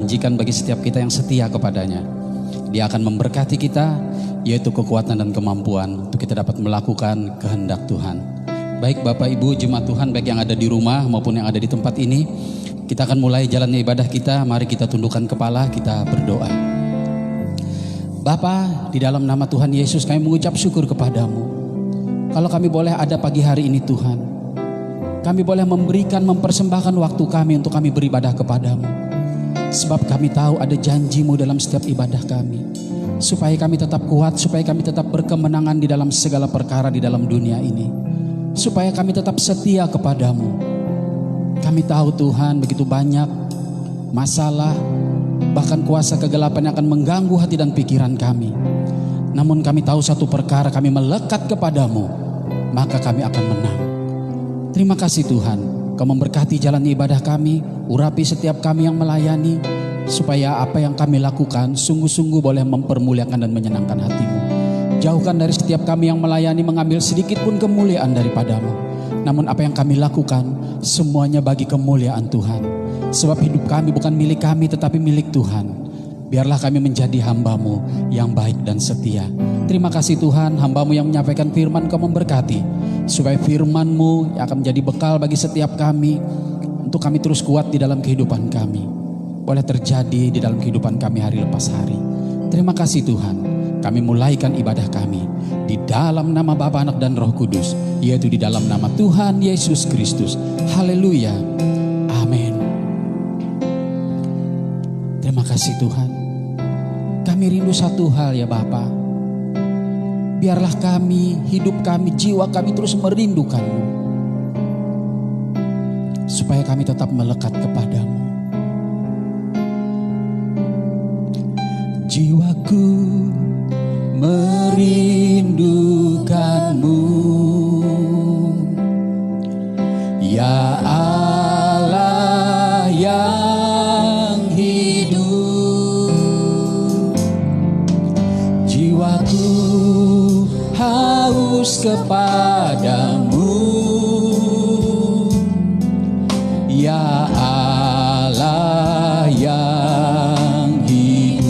janjikan bagi setiap kita yang setia kepadanya. Dia akan memberkati kita, yaitu kekuatan dan kemampuan untuk kita dapat melakukan kehendak Tuhan. Baik Bapak Ibu jemaat Tuhan, baik yang ada di rumah maupun yang ada di tempat ini, kita akan mulai jalannya ibadah kita. Mari kita tundukkan kepala, kita berdoa. Bapa, di dalam nama Tuhan Yesus kami mengucap syukur kepadamu. Kalau kami boleh ada pagi hari ini Tuhan, kami boleh mempersembahkan waktu kami untuk kami beribadah kepadamu. Sebab kami tahu ada janji-Mu dalam setiap ibadah kami, supaya kami tetap kuat, supaya kami tetap berkemenangan di dalam segala perkara di dalam dunia ini, supaya kami tetap setia kepadamu. Kami tahu Tuhan begitu banyak masalah, bahkan kuasa kegelapan yang akan mengganggu hati dan pikiran kami. Namun kami tahu satu perkara, kami melekat kepadamu, maka kami akan menang. Terima kasih Tuhan, Kau memberkati jalan ibadah kami, urapi setiap kami yang melayani, supaya apa yang kami lakukan sungguh-sungguh boleh mempermuliakan dan menyenangkan hati-Mu. Jauhkan dari setiap kami yang melayani mengambil sedikit pun kemuliaan daripadamu. Namun apa yang kami lakukan semuanya bagi kemuliaan Tuhan. Sebab hidup kami bukan milik kami tetapi milik Tuhan. Biarlah kami menjadi hamba-Mu yang baik dan setia. Terima kasih Tuhan, hamba-Mu yang menyampaikan firman Kau memberkati, supaya firman-Mu yang akan menjadi bekal bagi setiap kami, untuk kami terus kuat di dalam kehidupan kami, boleh terjadi di dalam kehidupan kami hari lepas hari. Terima kasih Tuhan, kami mulaikan ibadah kami di dalam nama Bapa, Anak dan Roh Kudus, yaitu di dalam nama Tuhan Yesus Kristus. Haleluya, amin. Terima kasih Tuhan. Kami rindu satu hal ya Bapa. Biarlah kami, hidup kami, jiwa kami terus merindukan-Mu, supaya kami tetap melekat kepadamu. Jiwaku merindukan-Mu, ya Allah yang hidup. Jiwaku haus kepadamu, ya Allah yang hidup.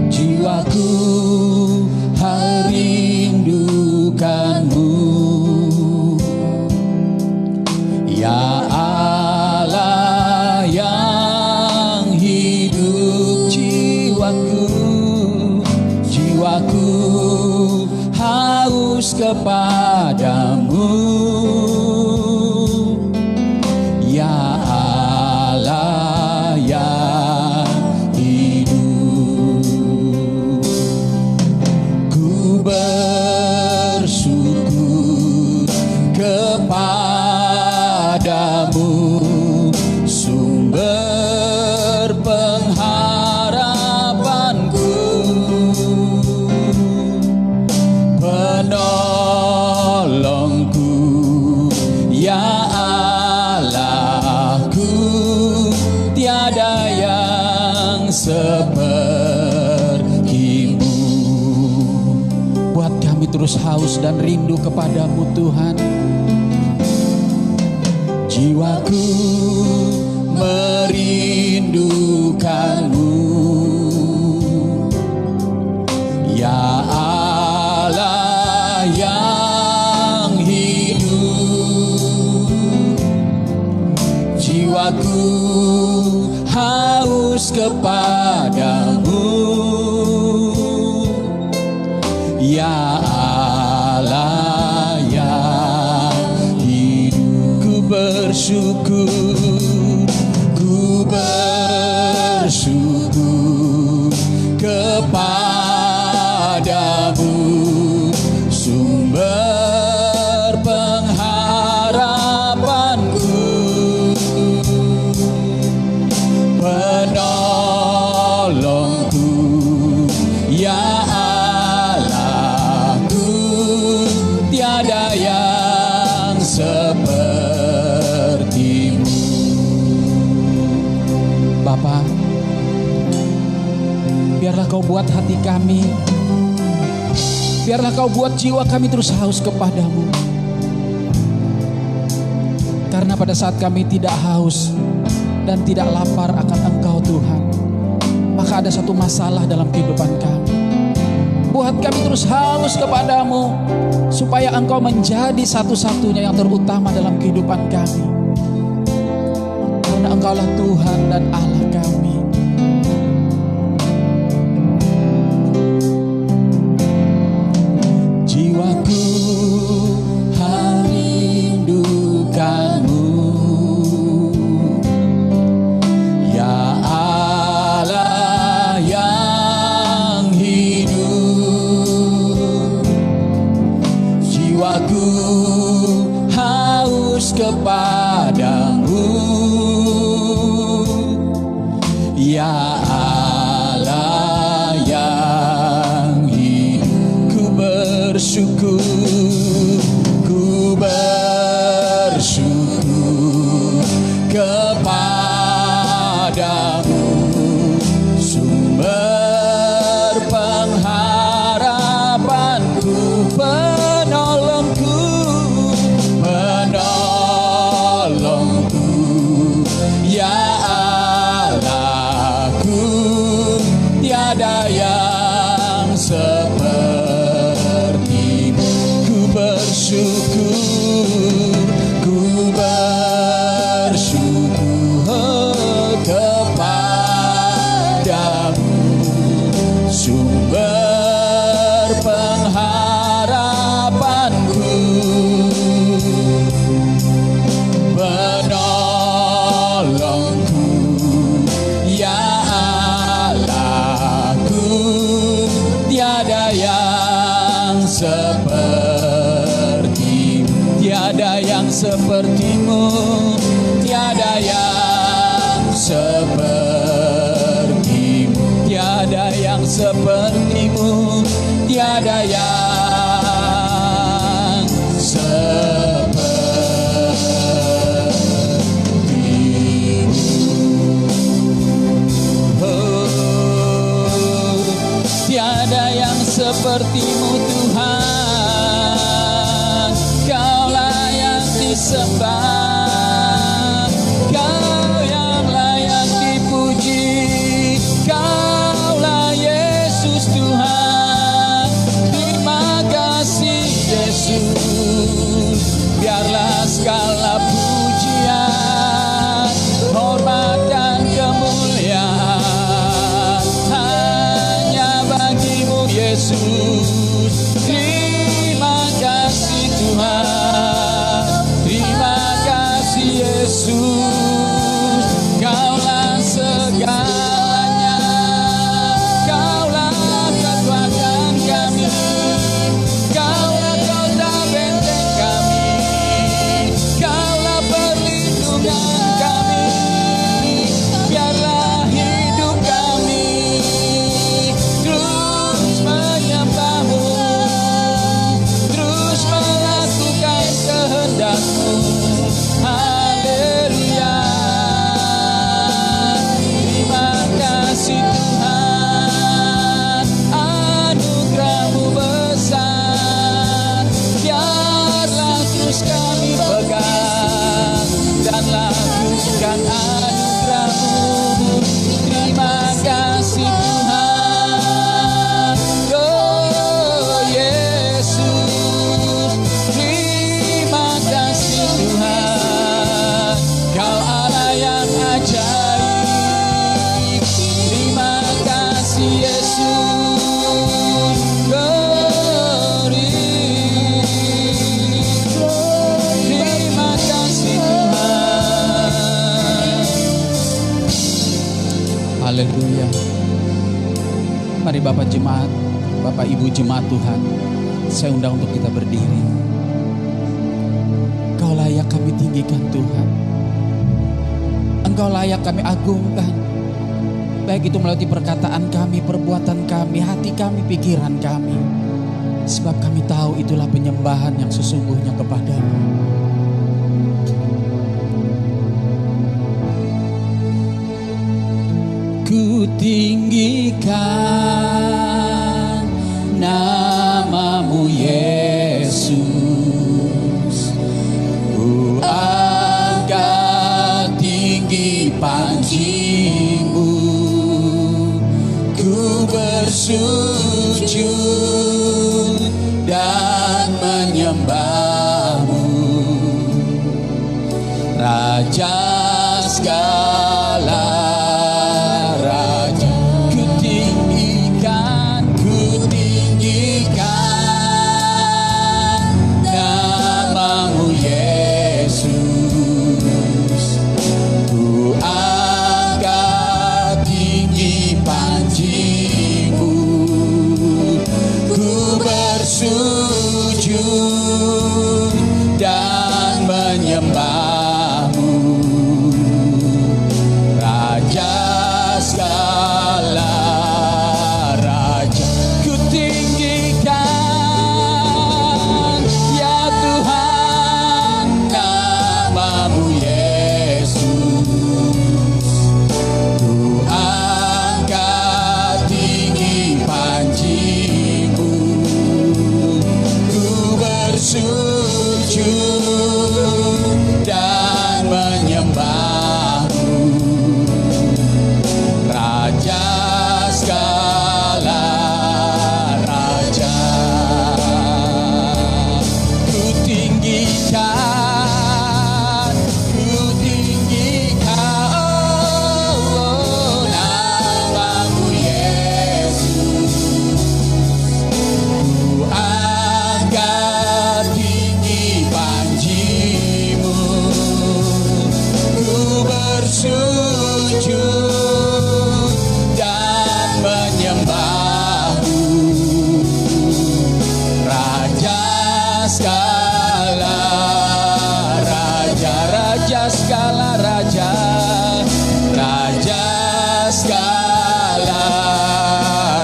Jiwaku merindukan-Mu, ya Allah yang hidup. Jiwaku haus kepadamu, ya Allah yang hidup. Ku bersyukur kepadamu, sumber pengharapanku, penolongku, ya Allahku, tiada yang seperti-Mu. Buat kami terus haus dan rindu kepadamu Tuhan. Jiwaku merindukan-Mu, ya Allah yang hidup. Jiwaku haus kepadamu, ya Allah yang hidup. Ku bersyukur kepadamu, sumber pengharapanku, penolongku, ya Allahku, tiada yang seperti-Mu. Bapa, biarlah Kau buat hati kami, biarlah Kau buat jiwa kami terus haus kepadamu. Karena pada saat kami tidak haus, dan tidak lapar akan Engkau Tuhan, maka ada satu masalah dalam kehidupan kami. Buat kami terus haus kepadamu, supaya Engkau menjadi satu-satunya yang terutama dalam kehidupan kami. Karena Engkaulah Tuhan dan Allah kami. Jiwaku merindukanmu, ya Allah yang hidup. Jiwaku haus kepadamu, ya Allah yang hidup. Ku bersyukur, ku bersyukur kepadamu, sumber pengharapanku, penolongku, penolongku, ya Allahku, tiada yang sepertimu. Ku bersyukur, ku bersyukur kepadamu, sumber pengharapanku, penolongku, ya Allahku, tiada yang sepertimu, tiada yang sepertimu, tiada yang sepertimu, tiada yang sepertimu, tiada yang sepertimu. Oh, tiada yang sepertimu Tuhan. Kau layak disembah, Kau yang layak dipuji, Kaulah Yesus Tuhan. Terima kasih Yesus, biarlah segala pujian, hormat dan kemuliaan hanya bagimu Yesus. Terima kasih Tuhan, terima kasih Yesus. Kaulah segalanya, Kaulah kekuatan kami, Kaulah kota benteng kami, Kaulah perlindungan kami. Biarlah hidup kami terus menyembah-Mu, terus melakukan kehendak-Mu. Haleluya. Terima kasih Tuhan, anugerah-Mu besar. Biarlah terus kami pegang dan lakukan anugerah-Mu. Terima kasih Tuhan, oh Yesus. Terima kasih Tuhan, Kau Allah yang ajaib. Terima kasih Yesus. Glory. Terima kasih Tuhan. Haleluya. Mari Bapak Jemaat, Bapak Ibu Jemaat Tuhan, saya undang untuk kita berdiri. Kau layak kami tinggikan Tuhan, Engkau layak kami agungkan, baik itu melalui perkataan kami, perbuatan kami, hati kami, pikiran kami. Sebab kami tahu itulah penyembahan yang sesungguhnya kepadamu. Ku tinggikan nama-Mu Yesus, ku angkat tinggi panji-Mu, ku bersujud dan menyembah-Mu, Raja segala raja. Ku tinggikan nama-Mu Yesus. Ku angkat tinggi panji-Mu, ku bersujud dan menyembah-Mu, Raja segala raja. Ku tinggikan ya Tuhan nama-Mu Yesus. Ku angkat tinggi panji-Mu, ku bersujud dan menyembah-Mu, Raja segala raja. Ku tinggikan oh, nama-Mu Yesus. Ku angkat tinggi panji-Mu, ku bersujud dan menyembah-Mu, Raja segala raja, Raja segala raja, Raja segala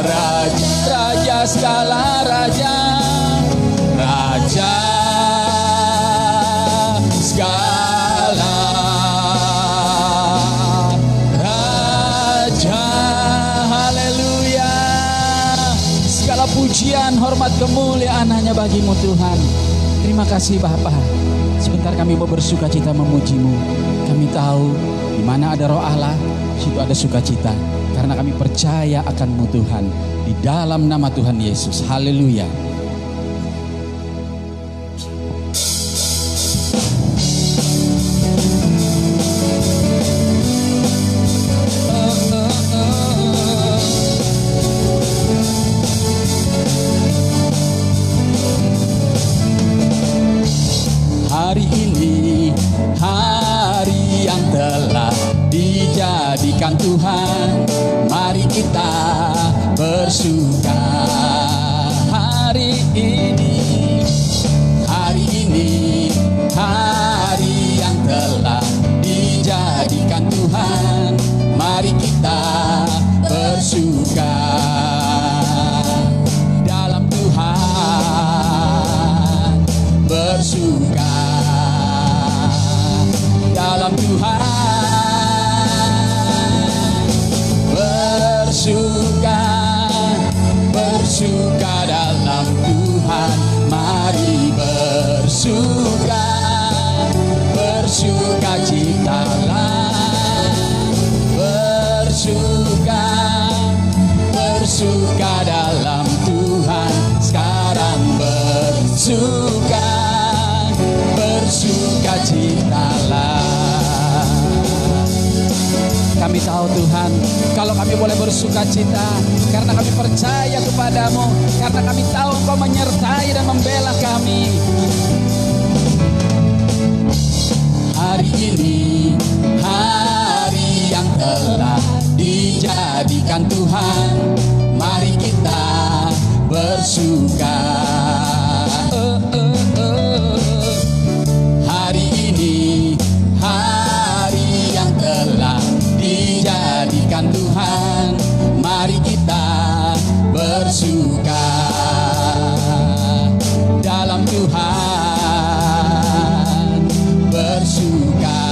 raja, Raja segala raja, Raja segala raja. Haleluya. Segala pujian, hormat, kemuliaan hanya bagi-Mu Tuhan. Terima kasih Bapa. Sebentar kami mau bersuka cita memuji-Mu. Kami tahu di mana ada Roh Allah, situ ada sukacita. Karena kami percaya akan-Mu Tuhan. Di dalam nama Tuhan Yesus. Haleluya. Hari ini hari yang telah dijadikan Tuhan, mari kita bersuka. Hari ini hari yang telah dijadikan Tuhan, mari kita bersuka dalam Tuhan, bersuka dalam Tuhan, bersuka dalam Tuhan, mari bersuka citalah, bersuka dalam Tuhan, sekarang bersuka citalah. Kami tahu Tuhan, kalau kami boleh bersuka cita, karena kami percaya kepada-Mu, karena kami tahu Engkau menyertai dan membela kami. Hari ini hari yang telah dijadikan Tuhan, mari kita bersuka. Hari ini hari yang telah dijadikan Tuhan, mari kita bersuka dalam Tuhan, bersuka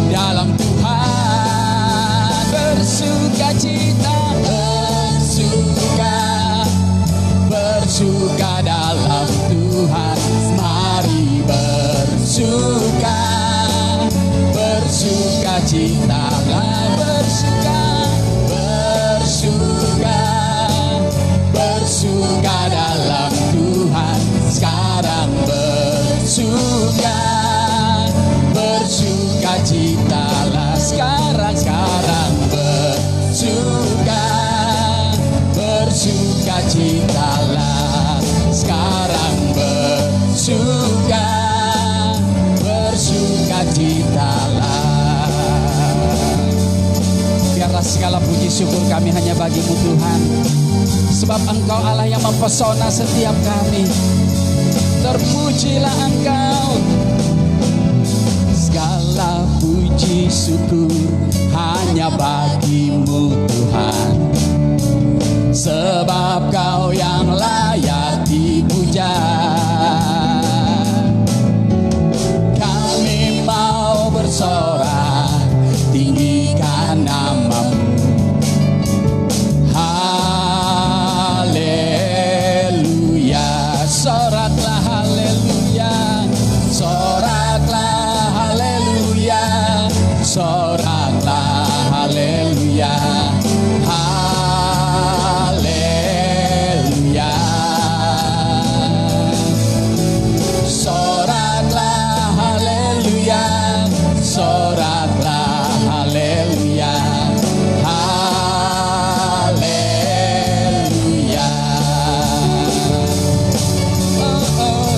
dalam Tuhan, bersuka cita, bersuka bersukacitalah, bersuka dalam Tuhan. Sekarang bersukacitalah, sekarang bersukacitalah, sekarang bersukacitalah. Biarlah segala puji syukur kami hanya bagi-Mu Tuhan, sebab Engkau Allah yang mempesona setiap kami. Terpujilah Engkau. Segala puji syukur hanya bagi-Mu Tuhan, sebab Kau yang layak dipuja. Kami mau bersorak, tinggikan nama-Mu. Haleluya, soraklah haleluya, soraklah haleluya, soraklah haleluya, haleluya. Soraklah haleluya, soraklah haleluya, haleluya. Oh, oh.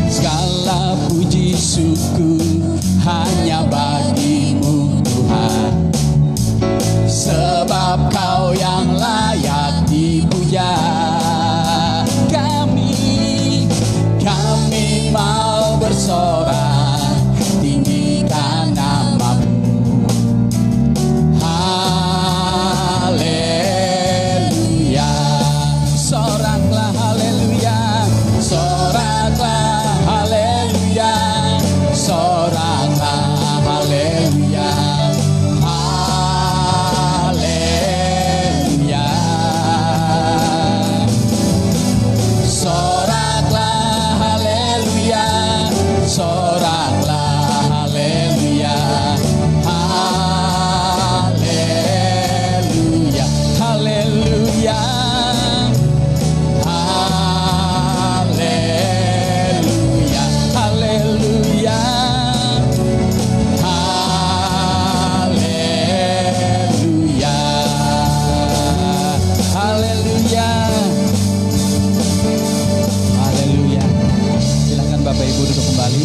Segala puji syukur hanya bagi-Mu Tuhan, sebab Kau yang layak dipuja. Kami mau bersorak, tinggikan nama-Mu. Haleluya, soraklah haleluya, soraklah haleluya, soraklah haleluya, haleluya. Soraklah haleluya, soraklah haleluya, haleluya, haleluya, haleluya, haleluya, haleluya, haleluya. Haleluya. Silakan Bapak Ibu duduk kembali.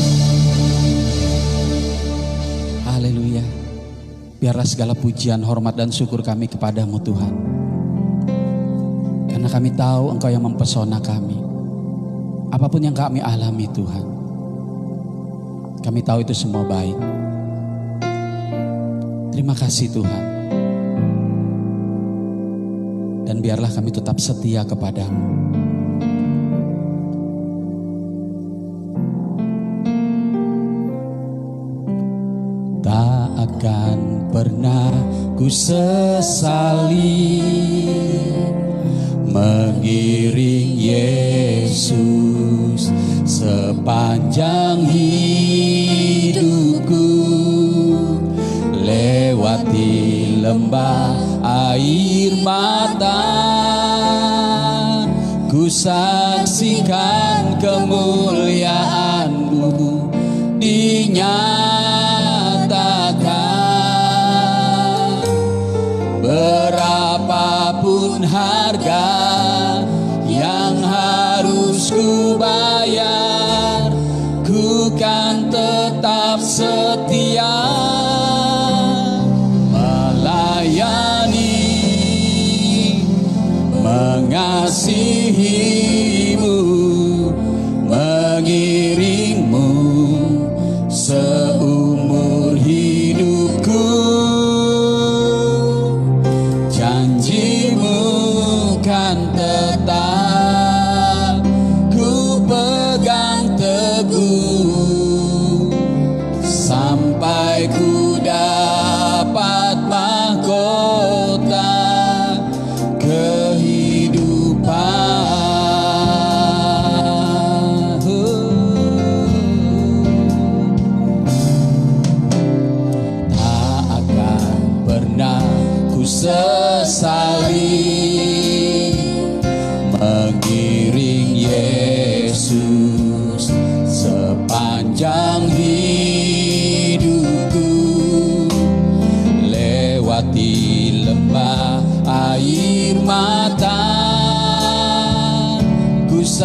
Haleluya. Biarlah segala pujian, hormat dan syukur kami kepada-Mu Tuhan. Karena kami tahu Engkau yang mempesona kami. Apapun yang kami alami Tuhan, kami tahu itu semua baik. Terima kasih Tuhan. Dan biarlah kami tetap setia kepada-Mu. Tak akan pernah ku sesali mengiring Yesus sepanjang hidupku, lewati lembah air mata, ku saksikan kemuliaan-Mu dinyatakan. Berapapun harga yang harus ku bayar, ku kan tetap setia melayani, mengasihi-Mu, mengiring-Mu seumur hidupku. Janji-Mu kan tetap ku pegang teguh, sampai ku dapat mahkota kehidupan.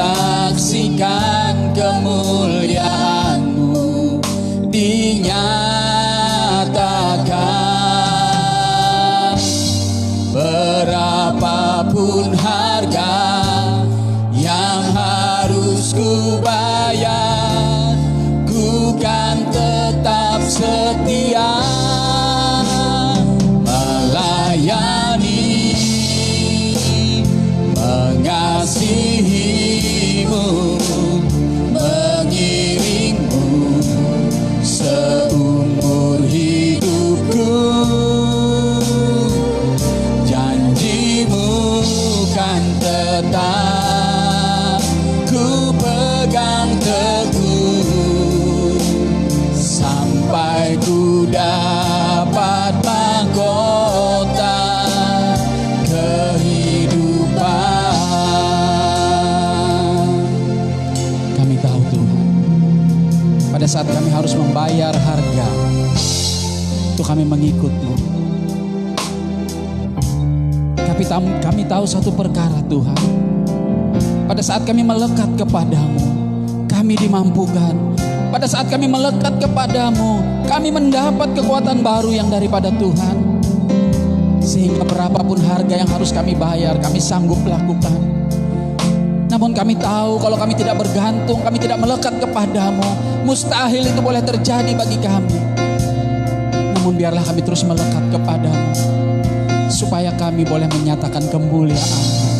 saksikan kemuliaan-Mu dinyatakan. Berapapun harga yang harus ku bayar, ku kan tetap setia melayani, mengasihi-Mu, mengiring-Mu seumur hidupku. Janji-Mu kan tetap ku pegang teguh sampai ku dapat mahkota kehidupan. Kami tahu Tuhan, pada saat kami harus membayar harga untuk kami mengikut-Mu, tapi kami tahu satu perkara Tuhan, pada saat kami melekat kepadamu, kami dimampukan. Pada saat kami melekat kepadamu, kami mendapat kekuatan baru yang daripada Tuhan. Sehingga berapapun harga yang harus kami bayar, kami sanggup lakukan. Namun kami tahu kalau kami tidak bergantung, kami tidak melekat kepadamu, mustahil itu boleh terjadi bagi kami. Namun biarlah kami terus melekat kepadamu, supaya kami boleh menyatakan kemuliaan-Mu.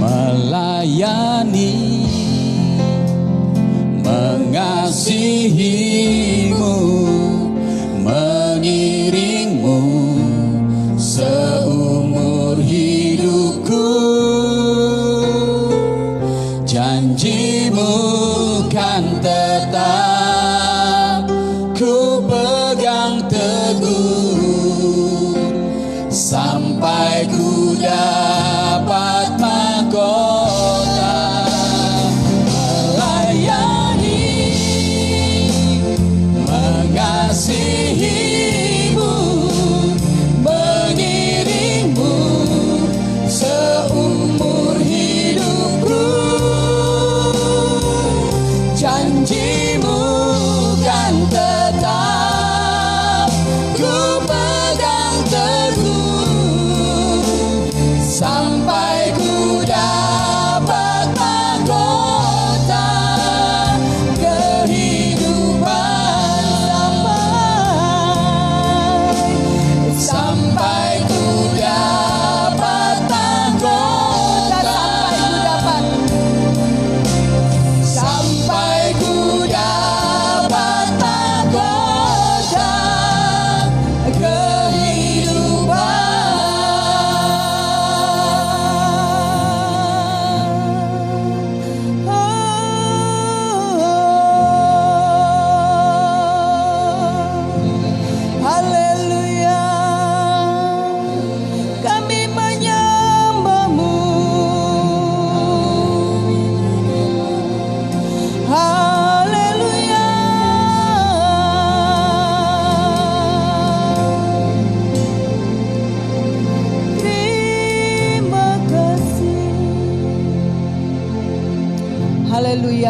Melayani, mengasihi-Mu, mengiring-Mu seumur hidupku. Janji-Mu kan tetap ku pegang teguh sampai ku dapat mahkota. Melayani, mengasihi-Mu, mengiring-Mu seumur hidupku. Janji-Mu kan tetap ku pegang teguh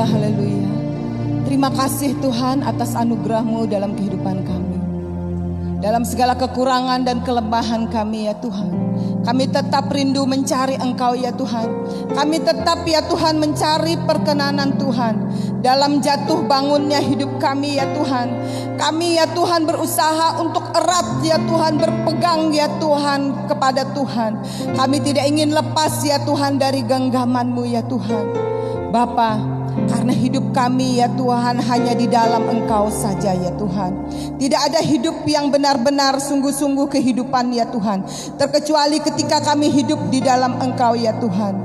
Haleluya, haleluya. Terima kasih Tuhan atas anugerah-Mu dalam kehidupan kami. Dalam segala kekurangan dan kelemahan kami ya Tuhan, kami tetap rindu mencari Engkau ya Tuhan. Kami tetap ya Tuhan mencari perkenanan Tuhan dalam jatuh bangunnya hidup kami ya Tuhan. Kami ya Tuhan berusaha untuk erat ya Tuhan, berpegang ya Tuhan kepada Tuhan. Kami tidak ingin lepas ya Tuhan dari genggaman-Mu ya Tuhan. Bapa, karena hidup kami ya Tuhan hanya di dalam Engkau saja ya Tuhan. Tidak ada hidup yang benar-benar sungguh-sungguh kehidupan ya Tuhan, terkecuali ketika kami hidup di dalam Engkau ya Tuhan.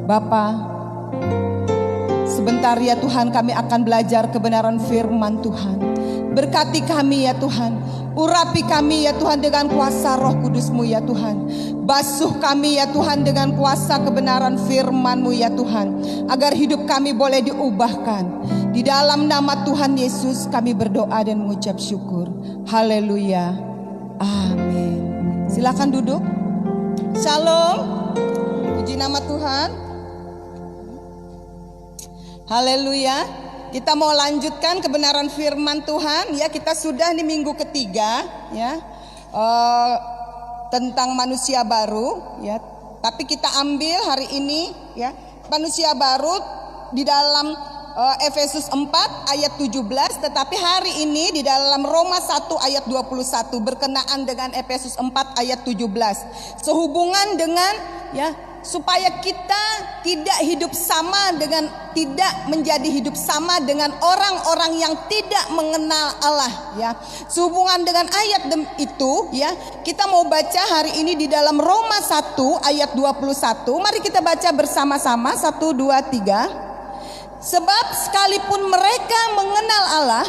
Bapa, sebentar ya Tuhan kami akan belajar kebenaran firman Tuhan. Berkati kami ya Tuhan, urapi kami ya Tuhan dengan kuasa Roh Kudus-Mu ya Tuhan. Basuh kami ya Tuhan dengan kuasa kebenaran firman-Mu ya Tuhan, agar hidup kami boleh diubahkan. Di dalam nama Tuhan Yesus kami berdoa dan mengucap syukur. Haleluya, amin. Silakan duduk. Shalom, puji nama Tuhan. Haleluya. Kita mau lanjutkan kebenaran firman Tuhan ya. Kita sudah di minggu ketiga ya, tentang manusia baru ya. Tapi kita ambil hari ini ya, manusia baru di dalam Efesus 4 ayat 17. Tetapi hari ini di dalam Roma 1 ayat 21, berkenaan dengan Efesus 4 ayat 17. Sehubungan dengan ya, supaya kita tidak hidup sama dengan, tidak menjadi hidup sama dengan orang-orang yang tidak mengenal Allah ya. Sehubungan dengan ayat itu ya, kita mau baca hari ini di dalam Roma 1 ayat 21. Mari kita baca bersama-sama, 1, 2, 3. Sebab sekalipun mereka mengenal Allah,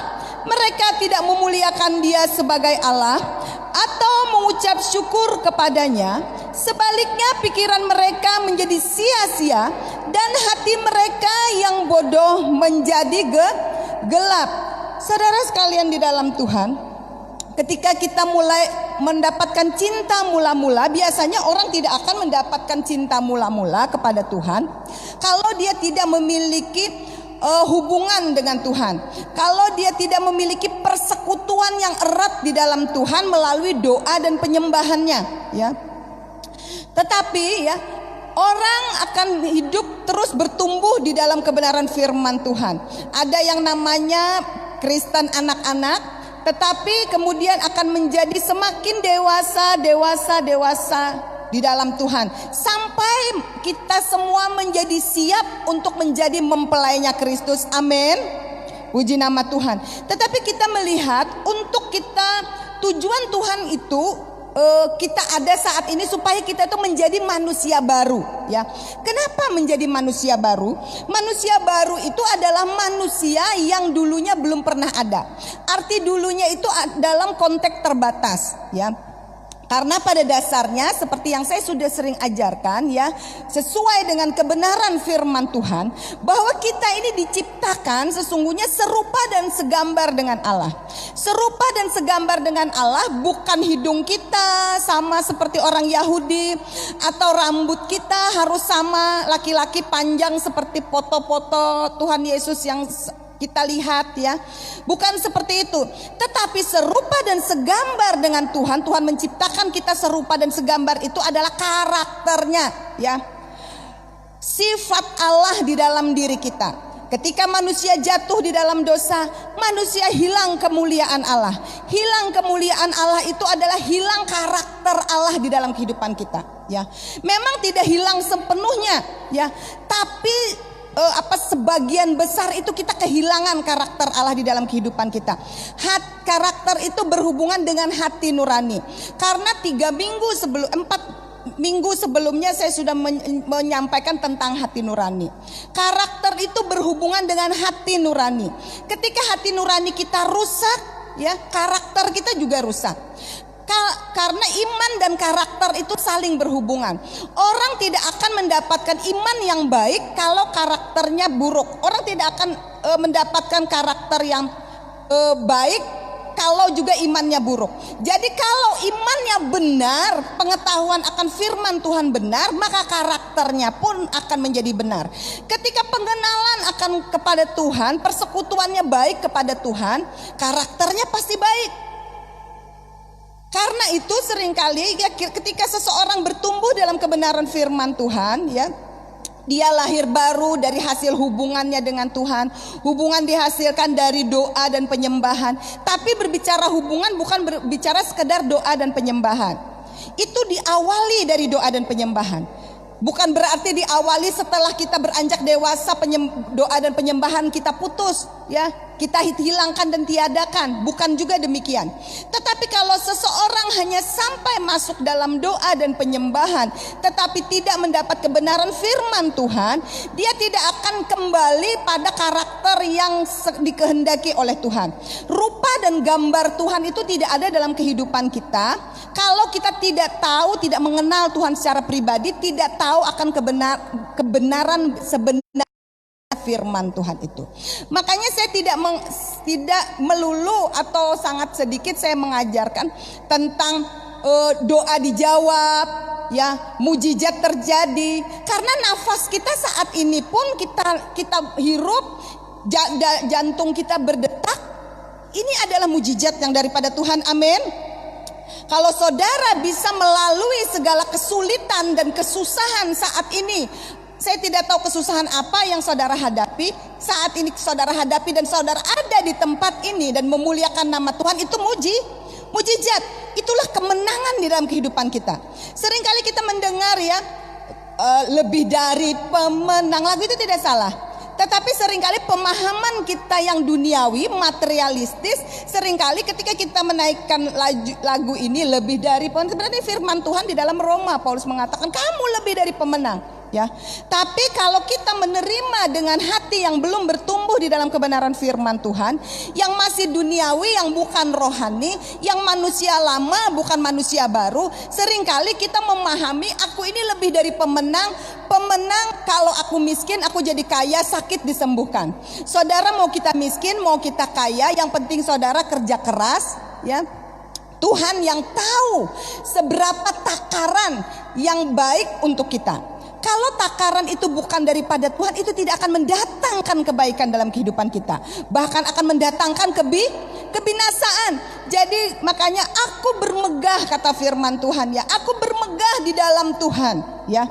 mereka tidak memuliakan Dia sebagai Allah atau mengucap syukur kepadanya. Sebaliknya pikiran mereka menjadi sia-sia dan hati mereka yang bodoh menjadi gelap. Saudara sekalian di dalam Tuhan, ketika kita mulai mendapatkan cinta mula-mula, biasanya orang tidak akan mendapatkan cinta mula-mula kepada Tuhan kalau dia tidak memiliki hubungan dengan Tuhan. Kalau dia tidak memiliki persekutuan yang erat di dalam Tuhan melalui doa dan penyembahannya ya. Tetapi ya, orang akan hidup terus bertumbuh di dalam kebenaran firman Tuhan. Ada yang namanya Kristen anak-anak, tetapi kemudian akan menjadi semakin dewasa di dalam Tuhan, sampai kita semua menjadi siap untuk menjadi mempelainya Kristus. Amin. Puji nama Tuhan. Tetapi kita melihat untuk kita, tujuan Tuhan itu kita ada saat ini supaya kita itu menjadi manusia baru ya. Kenapa menjadi manusia baru? Manusia baru itu adalah manusia yang dulunya belum pernah ada. Arti dulunya itu dalam konteks terbatas ya. Karena pada dasarnya seperti yang saya sudah sering ajarkan ya, sesuai dengan kebenaran firman Tuhan, bahwa kita ini diciptakan sesungguhnya serupa dan segambar dengan Allah. Serupa dan segambar dengan Allah, bukan hidung kita sama seperti orang Yahudi, atau rambut kita harus sama laki-laki panjang seperti foto-foto Tuhan Yesus yang kita lihat ya. Bukan seperti itu. Tetapi serupa dan segambar dengan Tuhan. Tuhan menciptakan kita serupa dan segambar, itu adalah karakternya ya. Sifat Allah di dalam diri kita. Ketika manusia jatuh di dalam dosa, manusia hilang kemuliaan Allah. Hilang kemuliaan Allah itu adalah hilang karakter Allah di dalam kehidupan kita ya. Memang tidak hilang sepenuhnya ya, tapi sebagian besar itu kita kehilangan karakter Allah di dalam kehidupan kita. Karakter itu berhubungan dengan hati nurani. Karena 4 minggu sebelumnya saya sudah menyampaikan tentang hati nurani. Karakter itu berhubungan dengan hati nurani. Ketika hati nurani kita rusak ya, karakter kita juga rusak. Karena iman dan karakter itu saling berhubungan. Orang tidak akan mendapatkan iman yang baik kalau karakternya buruk. Orang tidak akan mendapatkan karakter yang baik kalau juga imannya buruk. Jadi kalau imannya benar, pengetahuan akan firman Tuhan benar, maka karakternya pun akan menjadi benar. Ketika pengenalan akan kepada Tuhan, persekutuannya baik kepada Tuhan, karakternya pasti baik. Karena itu seringkali ya, ketika seseorang bertumbuh dalam kebenaran firman Tuhan, ya, dia lahir baru dari hasil hubungannya dengan Tuhan. Hubungan dihasilkan dari doa dan penyembahan. Tapi berbicara hubungan bukan berbicara sekedar doa dan penyembahan. Itu diawali dari doa dan penyembahan. Bukan berarti diawali setelah kita beranjak dewasa doa dan penyembahan kita putus, ya, kita hilangkan dan tiadakan. Bukan juga demikian. Tetapi kalau seseorang hanya sampai masuk dalam doa dan penyembahan, tetapi tidak mendapat kebenaran firman Tuhan, dia tidak akan kembali pada karakter yang dikehendaki oleh Tuhan. Rupa dan gambar Tuhan itu tidak ada dalam kehidupan kita. Kalau kita tidak tahu, tidak mengenal Tuhan secara pribadi, tidak tahu akan kebenaran sebenarnya firman Tuhan itu. Makanya saya tidak melulu atau sangat sedikit saya mengajarkan tentang doa dijawab, ya, mujizat terjadi. Karena nafas kita saat ini pun kita hirup, jantung kita berdetak, ini adalah mujizat yang daripada Tuhan. Amin. Kalau saudara bisa melalui segala kesulitan dan kesusahan saat ini, saya tidak tahu kesusahan apa yang saudara hadapi saat ini, saudara hadapi dan saudara ada di tempat ini dan memuliakan nama Tuhan, itu mujizat. Itulah kemenangan di dalam kehidupan kita. Seringkali kita mendengar, ya, lebih dari pemenang, lagu itu tidak salah. Tetapi seringkali pemahaman kita yang duniawi, materialistis, seringkali ketika kita menaikkan lagu ini lebih dari pemenang, sebenarnya firman Tuhan di dalam Roma, Paulus mengatakan kamu lebih dari pemenang, ya. Tapi kalau kita menerima dengan hati yang belum bertumbuh di dalam kebenaran firman Tuhan, yang masih duniawi, yang bukan rohani, yang manusia lama bukan manusia baru, seringkali kita memahami aku ini lebih dari pemenang. Pemenang kalau aku miskin aku jadi kaya, sakit disembuhkan. Saudara mau kita miskin, mau kita kaya, yang penting saudara kerja keras, ya. Tuhan yang tahu seberapa takaran yang baik untuk kita. Kalau takaran itu bukan daripada Tuhan, itu tidak akan mendatangkan kebaikan dalam kehidupan kita. Bahkan akan mendatangkan kebinasaan. Jadi makanya aku bermegah, kata firman Tuhan, ya. Aku bermegah di dalam Tuhan, ya.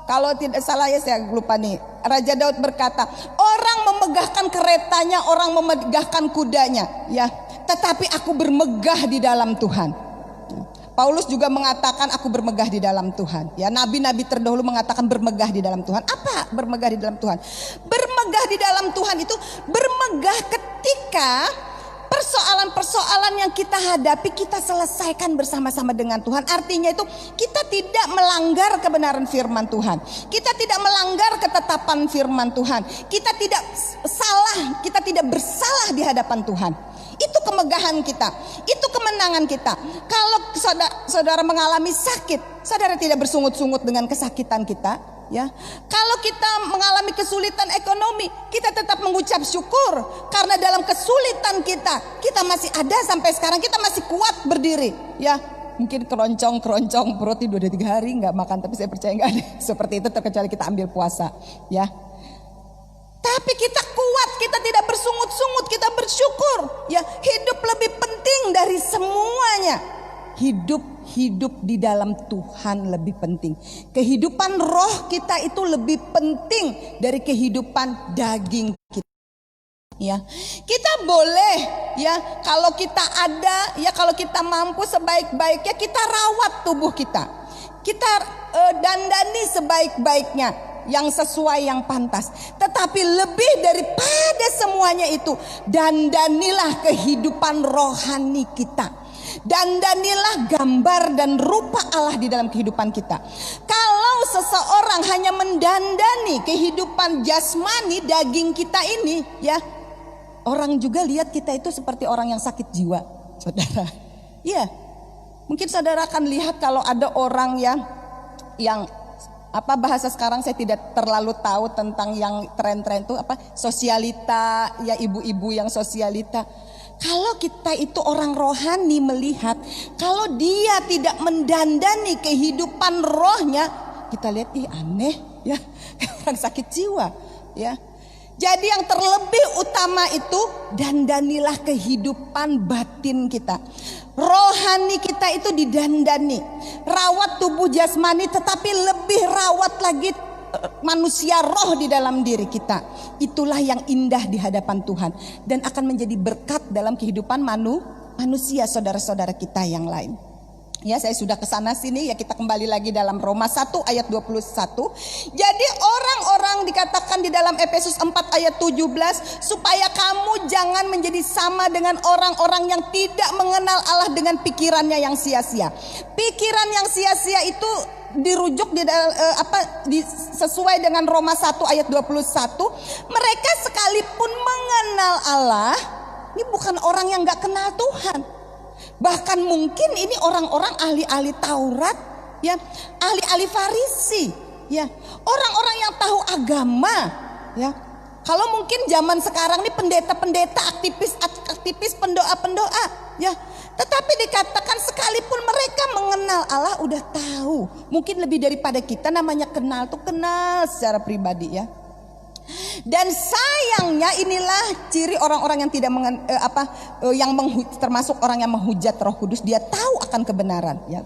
Kalau tidak salah, ya, saya lupa nih, Raja Daud berkata, orang memegahkan keretanya, orang memegahkan kudanya, ya, tetapi aku bermegah di dalam Tuhan. Paulus juga mengatakan aku bermegah di dalam Tuhan, ya. Nabi-nabi terdahulu mengatakan bermegah di dalam Tuhan. Apa bermegah di dalam Tuhan? Bermegah di dalam Tuhan itu bermegah ketika persoalan-persoalan yang kita hadapi kita selesaikan bersama-sama dengan Tuhan. Artinya itu kita tidak melanggar kebenaran firman Tuhan, kita tidak melanggar ketetapan firman Tuhan, kita tidak salah, kita tidak bersalah di hadapan Tuhan. Itu kemegahan kita, itu kemenangan kita. Kalau saudara mengalami sakit, saudara tidak bersungut-sungut dengan kesakitan kita, ya. Kalau kita mengalami kesulitan ekonomi, kita tetap mengucap syukur, karena dalam kesulitan kita masih ada sampai sekarang, kita masih kuat berdiri, ya. Mungkin keroncong perut 2-3 hari nggak makan, tapi saya percaya nggak ada seperti itu terkecuali kita ambil puasa, ya. Tapi kita kuat, kita tidak bersungut-sungut, kita bersyukur, ya. Hidup lebih penting dari semuanya. Hidup di dalam Tuhan lebih penting. Kehidupan roh kita itu lebih penting dari kehidupan daging kita. Ya, kita boleh, ya, kalau kita ada, ya, kalau kita mampu sebaik-baiknya kita rawat tubuh kita. Kita dandani sebaik-baiknya, yang sesuai, yang pantas. Tetapi lebih daripada semuanya itu, dandanilah kehidupan rohani kita. Dandanilah gambar dan rupa Allah di dalam kehidupan kita. Kalau seseorang hanya mendandani kehidupan jasmani daging kita ini, ya, orang juga lihat kita itu seperti orang yang sakit jiwa, saudara. Iya, mungkin saudara akan lihat kalau ada orang yang apa bahasa sekarang saya tidak terlalu tahu tentang yang tren-tren itu apa, sosialita, ya ibu-ibu yang sosialita. Kalau kita itu orang rohani melihat, kalau dia tidak mendandani kehidupan rohnya, kita lihat aneh ya, orang sakit jiwa ya. Jadi yang terlebih utama itu dandanilah kehidupan batin kita. Rohani kita itu didandani. Rawat tubuh jasmani, tetapi lebih rawat lagi manusia roh di dalam diri kita. Itulah yang indah di hadapan Tuhan dan akan menjadi berkat dalam kehidupan manusia saudara-saudara kita yang lain. Ya, saya sudah ke sana sini ya, kita kembali lagi dalam Roma 1 ayat 21. Jadi orang-orang dikatakan di dalam Efesus 4 ayat 17, supaya kamu jangan menjadi sama dengan orang-orang yang tidak mengenal Allah dengan pikirannya yang sia-sia. Pikiran yang sia-sia itu dirujuk sesuai dengan Roma 1 ayat 21. Mereka sekalipun mengenal Allah, ini bukan orang yang gak kenal Tuhan. Bahkan mungkin ini orang-orang ahli-ahli Taurat, ya, ahli-ahli Farisi, ya, orang-orang yang tahu agama, ya. Kalau mungkin zaman sekarang ini pendeta-pendeta, aktivis, pendoa-pendoa, ya. Tetapi dikatakan sekalipun mereka mengenal Allah, udah tahu. Mungkin lebih daripada kita, namanya kenal tuh kenal secara pribadi, ya. Dan sayangnya inilah ciri orang-orang yang tidak termasuk orang yang menghujat Roh Kudus. Dia tahu akan kebenaran, ya.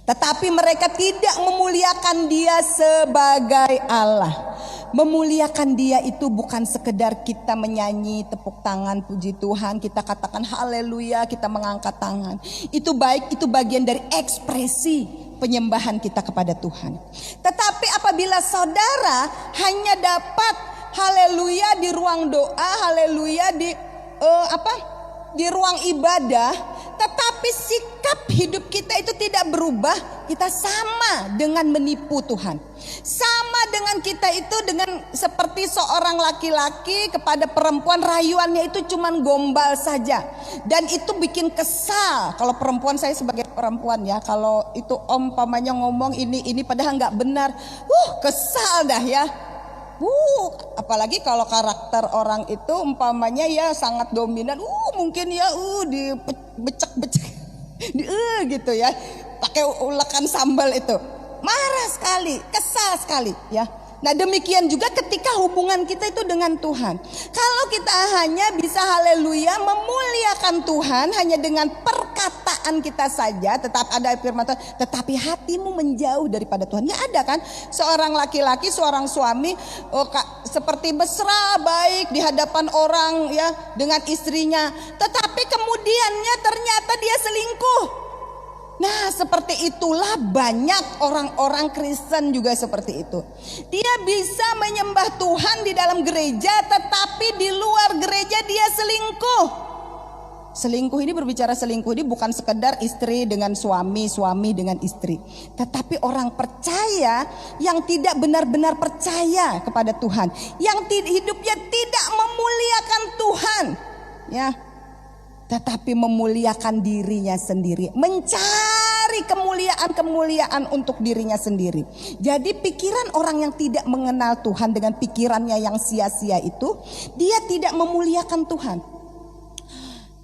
Tetapi mereka tidak memuliakan Dia sebagai Allah. Memuliakan Dia itu bukan sekedar kita menyanyi, tepuk tangan, puji Tuhan, kita katakan haleluya, kita mengangkat tangan. Itu baik, itu bagian dari ekspresi penyembahan kita kepada Tuhan. Tetapi apabila saudara hanya dapat haleluya di ruang doa, haleluya di ruang ibadah, tetapi sikap hidup kita itu tidak berubah, kita sama dengan menipu Tuhan. Sama dengan kita itu dengan seperti seorang laki-laki kepada perempuan, rayuannya itu cuman gombal saja. Dan itu bikin kesal. Kalau perempuan, saya sebagai perempuan ya, kalau itu umpamanya ngomong ini padahal nggak benar, kesal dah ya. Apalagi kalau karakter orang itu umpamanya ya sangat dominan, mungkin ya dibecek-becek gitu ya, pakai ulekan sambal itu, marah sekali, kesal sekali ya. Nah demikian juga ketika hubungan kita itu dengan Tuhan. Kalau kita hanya bisa haleluya memuliakan Tuhan hanya dengan perkataan kita saja, tetap ada firman Tuhan, tetapi hatimu menjauh daripada Tuhan. Ya ada kan seorang laki-laki, seorang suami seperti mesra baik di hadapan orang ya dengan istrinya, tetapi kemudiannya ternyata dia selingkuh. Nah seperti itulah banyak orang-orang Kristen juga seperti itu. Dia bisa menyembah Tuhan di dalam gereja, tetapi di luar gereja dia selingkuh. Selingkuh ini, berbicara selingkuh ini bukan sekedar istri dengan suami, suami dengan istri, tetapi orang percaya yang tidak benar-benar percaya kepada Tuhan, yang hidupnya tidak memuliakan Tuhan, ya, tetapi memuliakan dirinya sendiri, mencari kemuliaan untuk dirinya sendiri. Jadi pikiran orang yang tidak mengenal Tuhan dengan pikirannya yang sia-sia itu, dia tidak memuliakan Tuhan.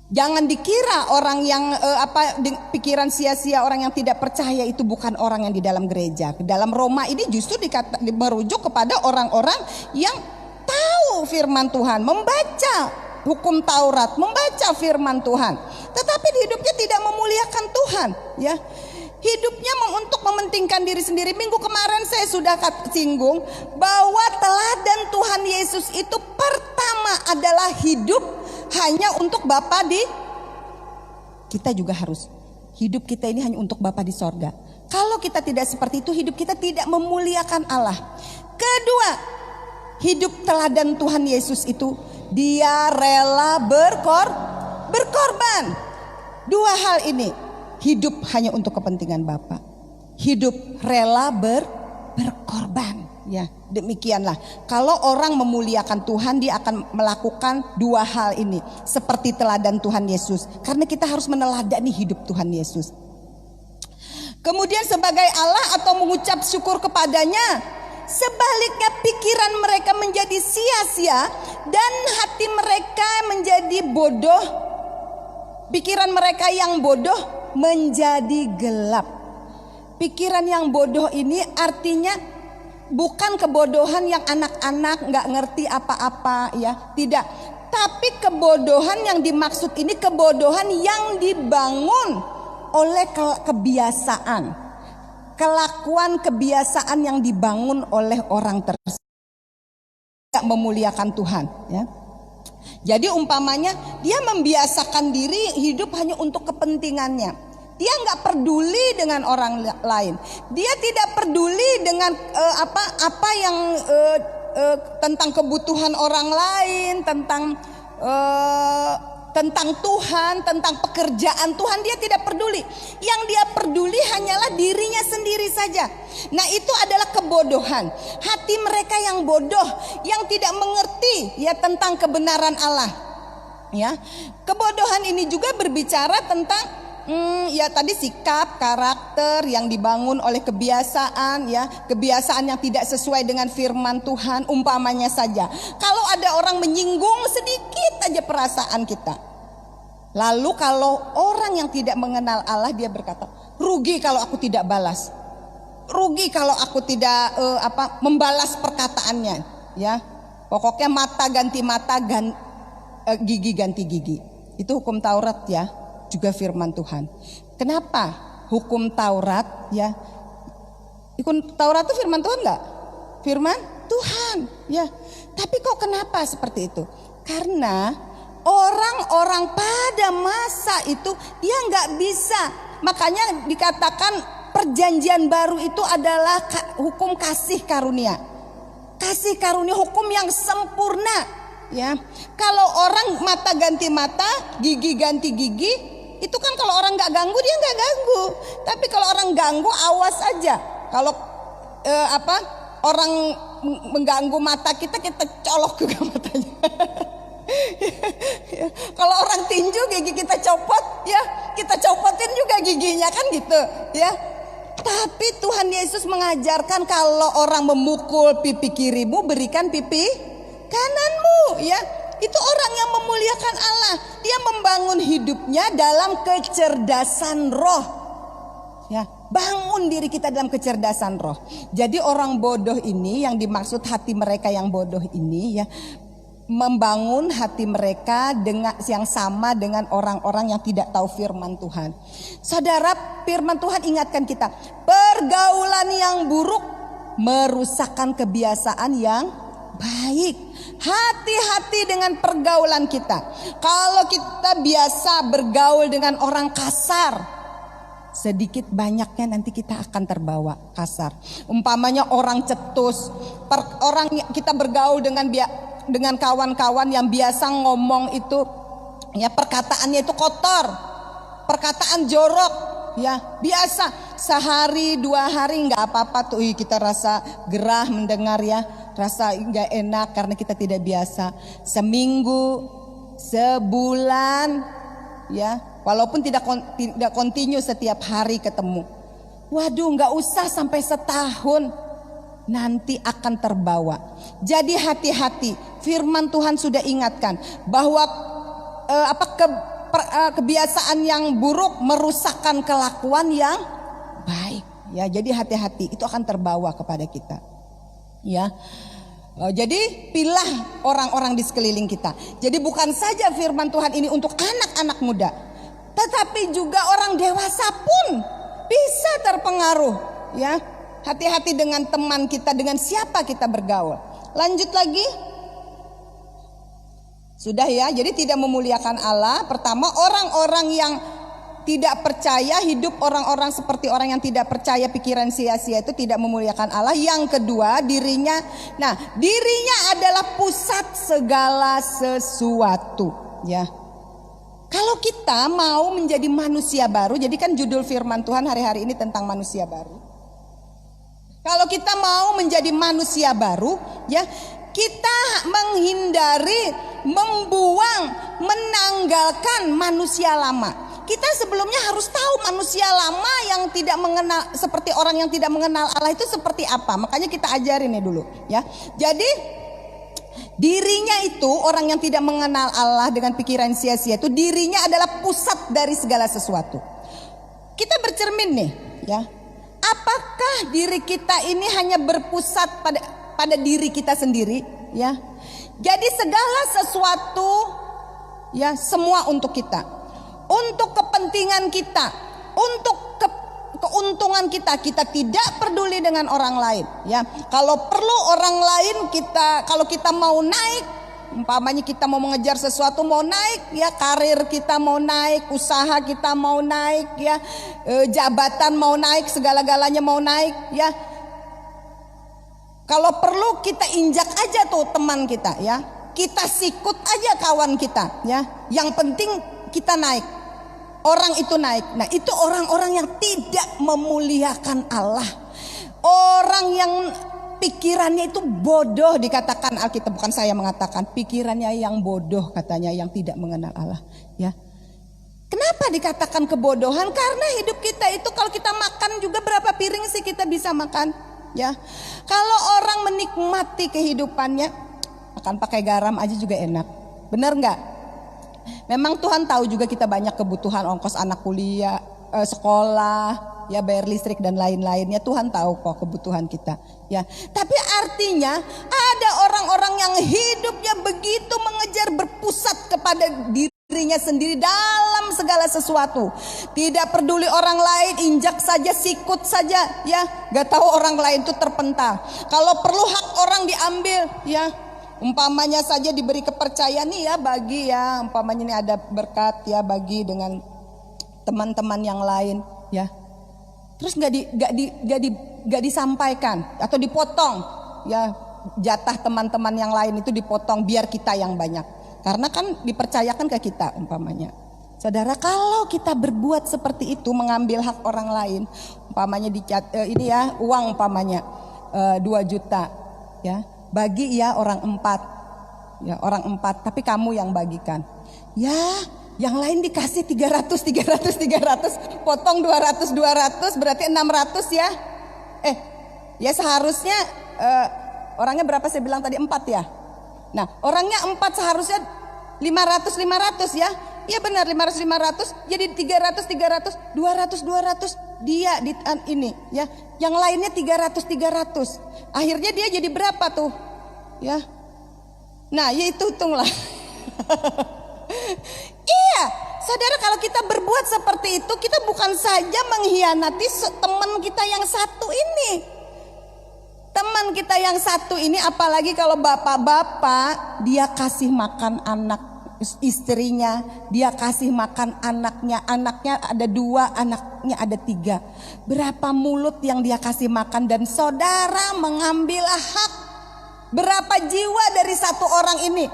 Jangan dikira orang yang pikiran sia-sia, orang yang tidak percaya itu bukan orang yang di dalam gereja. Dalam Roma ini justru merujuk kepada orang-orang yang tahu firman Tuhan, membaca hukum Taurat, membaca firman Tuhan, tetapi hidupnya tidak memuliakan Tuhan, ya. Hidupnya untuk mementingkan diri sendiri. Minggu kemarin saya sudah singgung bahwa teladan Tuhan Yesus itu pertama adalah hidup hanya untuk Bapa kita juga harus hidup kita ini hanya untuk Bapa di sorga. Kalau kita tidak seperti itu, hidup kita tidak memuliakan Allah. Kedua, hidup teladan Tuhan Yesus itu Dia rela berkorban. Dua hal ini, hidup hanya untuk kepentingan Bapa, hidup rela berkorban. Ya, demikianlah. Kalau orang memuliakan Tuhan, dia akan melakukan dua hal ini seperti teladan Tuhan Yesus. Karena kita harus meneladani hidup Tuhan Yesus. kemudian sebagai Allah atau mengucap syukur kepadanya. Sebaliknya pikiran mereka menjadi sia-sia dan hati mereka menjadi bodoh. Pikiran mereka yang bodoh menjadi gelap. Pikiran yang bodoh ini artinya bukan kebodohan yang anak-anak nggak ngerti apa-apa ya, tidak. Tapi kebodohan yang dimaksud ini kebodohan yang dibangun oleh kebiasaan. Kelakuan kebiasaan yang dibangun oleh orang tersebut tidak memuliakan Tuhan ya. Jadi umpamanya dia membiasakan diri hidup hanya untuk kepentingannya. Dia nggak peduli dengan orang lain. Dia tidak peduli dengan apa yang tentang kebutuhan orang lain, tentang Tuhan, tentang pekerjaan Tuhan, dia tidak peduli. Yang dia peduli hanyalah dirinya sendiri saja. Nah, itu adalah kebodohan. Hati mereka yang bodoh, yang tidak mengerti ya tentang kebenaran Allah. Ya. Kebodohan ini juga berbicara tentang ya tadi sikap, karakter yang dibangun oleh kebiasaan ya, kebiasaan yang tidak sesuai dengan firman Tuhan. Umpamanya saja, kalau ada orang menyinggung sedikit aja perasaan kita, lalu kalau orang yang tidak mengenal Allah dia berkata, rugi kalau aku tidak balas, rugi kalau aku tidak membalas perkataannya ya. Pokoknya mata ganti mata, gigi ganti gigi. Itu hukum Taurat ya, juga firman Tuhan. Kenapa hukum Taurat ya? Hukum Taurat itu firman Tuhan enggak? Firman Tuhan ya. Tapi kok kenapa seperti itu? Karena orang-orang pada masa itu dia nggak bisa. Makanya dikatakan perjanjian baru itu adalah hukum kasih karunia. Kasih karunia, hukum yang sempurna ya. Kalau orang mata ganti mata, gigi ganti gigi, itu kan kalau orang nggak ganggu dia nggak ganggu. Tapi kalau orang ganggu awas aja. Kalau orang mengganggu mata kita colok juga matanya. Kalau orang tinju gigi kita copot ya, kita copotin juga giginya kan gitu ya. Tapi Tuhan Yesus mengajarkan kalau orang memukul pipi kirimu, berikan pipi kananmu ya. Itu orang yang memuliakan Allah. Dia membangun hidupnya dalam kecerdasan roh ya. Bangun diri kita dalam kecerdasan roh. Jadi orang bodoh ini yang dimaksud hati mereka yang bodoh ini ya, membangun hati mereka dengan yang sama dengan orang-orang yang tidak tahu firman Tuhan. Saudara, firman Tuhan ingatkan kita, pergaulan yang buruk merusakkan kebiasaan yang baik. Hati-hati dengan pergaulan kita. Kalau kita biasa bergaul dengan orang kasar, sedikit banyaknya nanti kita akan terbawa kasar. Umpamanya orang cetus, kita bergaul dengan kawan-kawan yang biasa ngomong itu ya, perkataannya itu kotor, perkataan jorok ya, biasa. Sehari 2 hari nggak apa-apa tuh, kita rasa gerah mendengar ya, rasa nggak enak karena kita tidak biasa. Seminggu, sebulan ya, walaupun tidak kontinu setiap hari ketemu, waduh nggak usah sampai setahun, nanti akan terbawa. Jadi hati-hati. Firman Tuhan sudah ingatkan bahwa kebiasaan yang buruk merusakkan kelakuan yang baik. Ya, jadi hati-hati, itu akan terbawa kepada kita. Ya. Jadi pilih orang-orang di sekeliling kita. Jadi bukan saja firman Tuhan ini untuk anak-anak muda, tetapi juga orang dewasa pun bisa terpengaruh. Ya. Hati-hati dengan teman kita, dengan siapa kita bergaul. Lanjut lagi. Sudah ya, jadi tidak memuliakan Allah. Pertama, orang-orang yang tidak percaya, hidup orang-orang seperti orang yang tidak percaya, pikiran sia-sia, itu tidak memuliakan Allah. Yang kedua, dirinya adalah pusat segala sesuatu ya. Kalau kita mau menjadi manusia baru, jadi kan judul firman Tuhan hari-hari ini tentang manusia baru. Kalau kita mau menjadi manusia baru ya, kita menghindari, membuang, menanggalkan manusia lama. kita sebelumnya harus tahu manusia lama yang tidak mengenal, seperti orang yang tidak mengenal Allah itu seperti apa. Makanya kita ajarin nih dulu ya. Jadi dirinya itu, orang yang tidak mengenal Allah dengan pikiran sia-sia itu, dirinya adalah pusat dari segala sesuatu. Kita bercermin nih ya. Apakah diri kita ini hanya berpusat pada diri kita sendiri ya? Jadi segala sesuatu ya, semua untuk kita, untuk kepentingan kita, untuk keuntungan kita. Kita tidak peduli dengan orang lain ya. Kalau perlu orang lain, kalau kita mau naik, umpamanya kita mau mengejar sesuatu, mau naik ya, karir kita mau naik, usaha kita mau naik ya, jabatan mau naik, segala-galanya mau naik ya. Kalau perlu kita injak aja tuh teman kita ya, kita sikut aja kawan kita ya. Yang penting kita naik, orang itu naik. Nah itu orang-orang yang tidak memuliakan Allah, orang yang pikirannya itu bodoh, dikatakan Alkitab, bukan saya mengatakan, pikirannya yang bodoh katanya, yang tidak mengenal Allah ya. Kenapa dikatakan kebodohan? Karena hidup kita itu, kalau kita makan juga berapa piring sih kita bisa makan ya. Kalau orang menikmati kehidupannya, makan pakai garam aja juga enak, benar nggak? Memang Tuhan tahu juga kita banyak kebutuhan, ongkos anak kuliah, sekolah ya, bayar listrik dan lain-lainnya. Tuhan tahu kok kebutuhan kita ya. Tapi artinya ada orang-orang yang hidupnya begitu mengejar, berpusat kepada dirinya sendiri dalam segala sesuatu. Tidak peduli orang lain, injak saja, sikut saja ya. Gak tahu orang lain itu terpental. Kalau perlu hak orang diambil ya. Umpamanya saja diberi kepercayaan nih ya, bagi ya, umpamanya ini ada berkat ya, bagi dengan teman-teman yang lain ya. Terus nggak disampaikan atau dipotong ya, jatah teman-teman yang lain itu dipotong biar kita yang banyak, karena kan dipercayakan ke kita umpamanya. Saudara, kalau kita berbuat seperti itu, mengambil hak orang lain, umpamanya ini ya, uang umpamanya 2 juta ya, bagi ya orang 4 ya, orang 4, tapi kamu yang bagikan ya. Yang lain dikasih 300, potong 200, berarti 600 ya. Ya seharusnya orangnya berapa saya bilang tadi, 4 ya. Nah orangnya 4 seharusnya 500 ya. Iya benar, 500, jadi 300, 200 dia ini ya. Yang lainnya 300. Akhirnya dia jadi berapa tuh ya. Nah ya itu hitunglah. Iya, saudara, kalau kita berbuat seperti itu, kita bukan saja mengkhianati teman kita yang satu ini. Teman kita yang satu ini, apalagi kalau bapak-bapak, dia kasih makan anak istrinya, dia kasih makan anaknya ada 2, anaknya ada 3. Berapa mulut yang dia kasih makan, dan saudara mengambil hak berapa jiwa dari satu orang ini.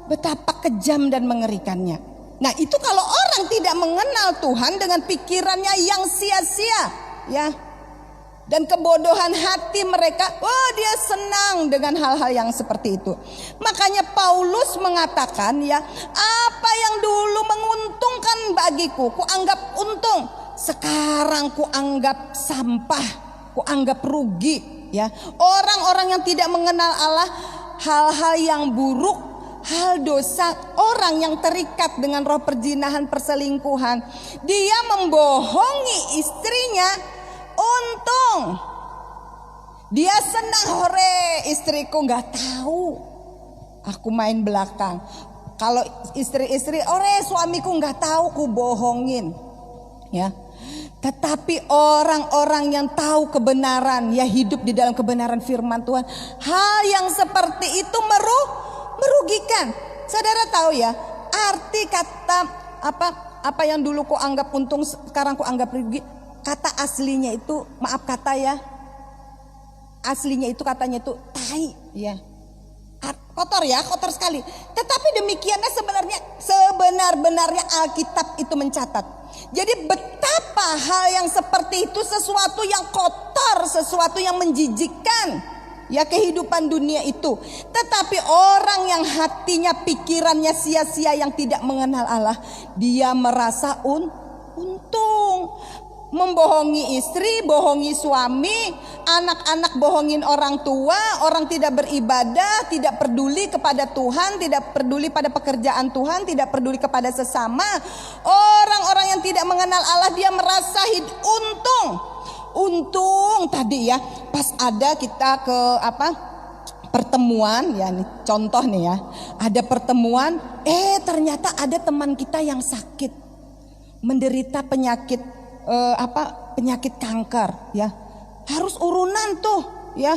Betapa kejam dan mengerikannya. Nah itu kalau orang tidak mengenal Tuhan dengan pikirannya yang sia-sia ya, dan kebodohan hati mereka, oh dia senang dengan hal-hal yang seperti itu. Makanya Paulus mengatakan ya, apa yang dulu menguntungkan bagiku, ku anggap untung, sekarang ku anggap sampah, ku anggap rugi ya. Orang-orang yang tidak mengenal Allah, hal-hal yang buruk, hal dosa, orang yang terikat dengan roh perzinahan, perselingkuhan, dia membohongi istrinya, untung dia senang, hore istriku nggak tahu aku main belakang. Kalau istri-istri, ore suamiku nggak tahu ku bohongin ya. Tetapi orang-orang yang tahu kebenaran ya, hidup di dalam kebenaran firman Tuhan, hal yang seperti itu merugikan. Saudara tahu ya, arti kata apa yang dulu ku anggap untung, sekarang ku anggap rugi. Kata aslinya itu, maaf kata ya, aslinya itu katanya itu tai ya. Kotor ya, kotor sekali. Tetapi demikianlah sebenar-benarnya Alkitab itu mencatat. Jadi betapa hal yang seperti itu sesuatu yang kotor, sesuatu yang menjijikkan ya kehidupan dunia itu. Tetapi orang yang hatinya, pikirannya sia-sia, yang tidak mengenal Allah, dia merasa untung. Membohongi istri, bohongi suami, anak-anak bohongin orang tua, orang tidak beribadah, tidak peduli kepada Tuhan, tidak peduli pada pekerjaan Tuhan, tidak peduli kepada sesama. Orang-orang yang tidak mengenal Allah, dia merasa untung tadi ya, pas ada kita ke pertemuan ya, nih contoh nih ya, ada pertemuan, ternyata ada teman kita yang sakit, menderita penyakit penyakit kanker ya, harus urunan tuh ya,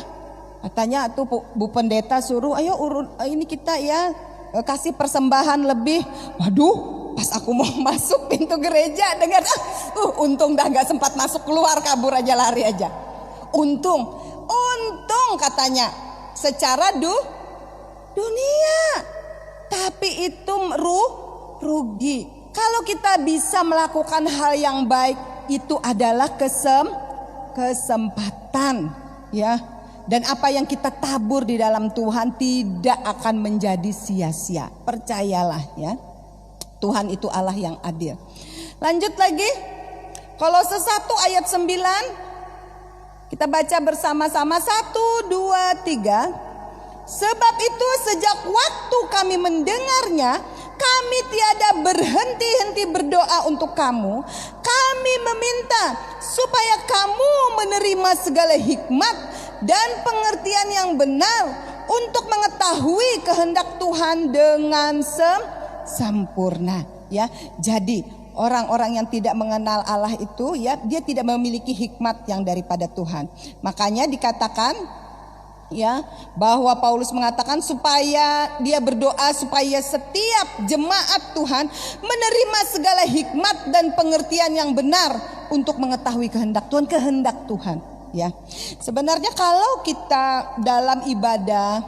katanya tuh Bu Pendeta suruh ayo ini kita ya kasih persembahan lebih. Waduh, pas aku mau masuk pintu gereja dengar untung dah gak sempat masuk, keluar kabur aja, lari aja. Untung katanya secara dunia, tapi itu rugi. Kalau kita bisa melakukan hal yang baik, itu adalah kesempatan ya. Dan apa yang kita tabur di dalam Tuhan tidak akan menjadi sia-sia. Percayalah ya. Tuhan itu Allah yang adil. Lanjut lagi. Kolose 1 ayat 9. Kita baca bersama-sama 1, 2, 3. Sebab itu sejak waktu kami mendengarnya, kami tiada berhenti-henti berdoa untuk kamu. Kami meminta supaya kamu menerima segala hikmat dan pengertian yang benar untuk mengetahui kehendak Tuhan dengan sempurna. Ya, jadi orang-orang yang tidak mengenal Allah itu ya, dia tidak memiliki hikmat yang daripada Tuhan. Makanya dikatakan ya, bahwa Paulus mengatakan supaya dia berdoa supaya setiap jemaat Tuhan menerima segala hikmat dan pengertian yang benar untuk mengetahui kehendak Tuhan ya. Sebenarnya kalau kita dalam ibadah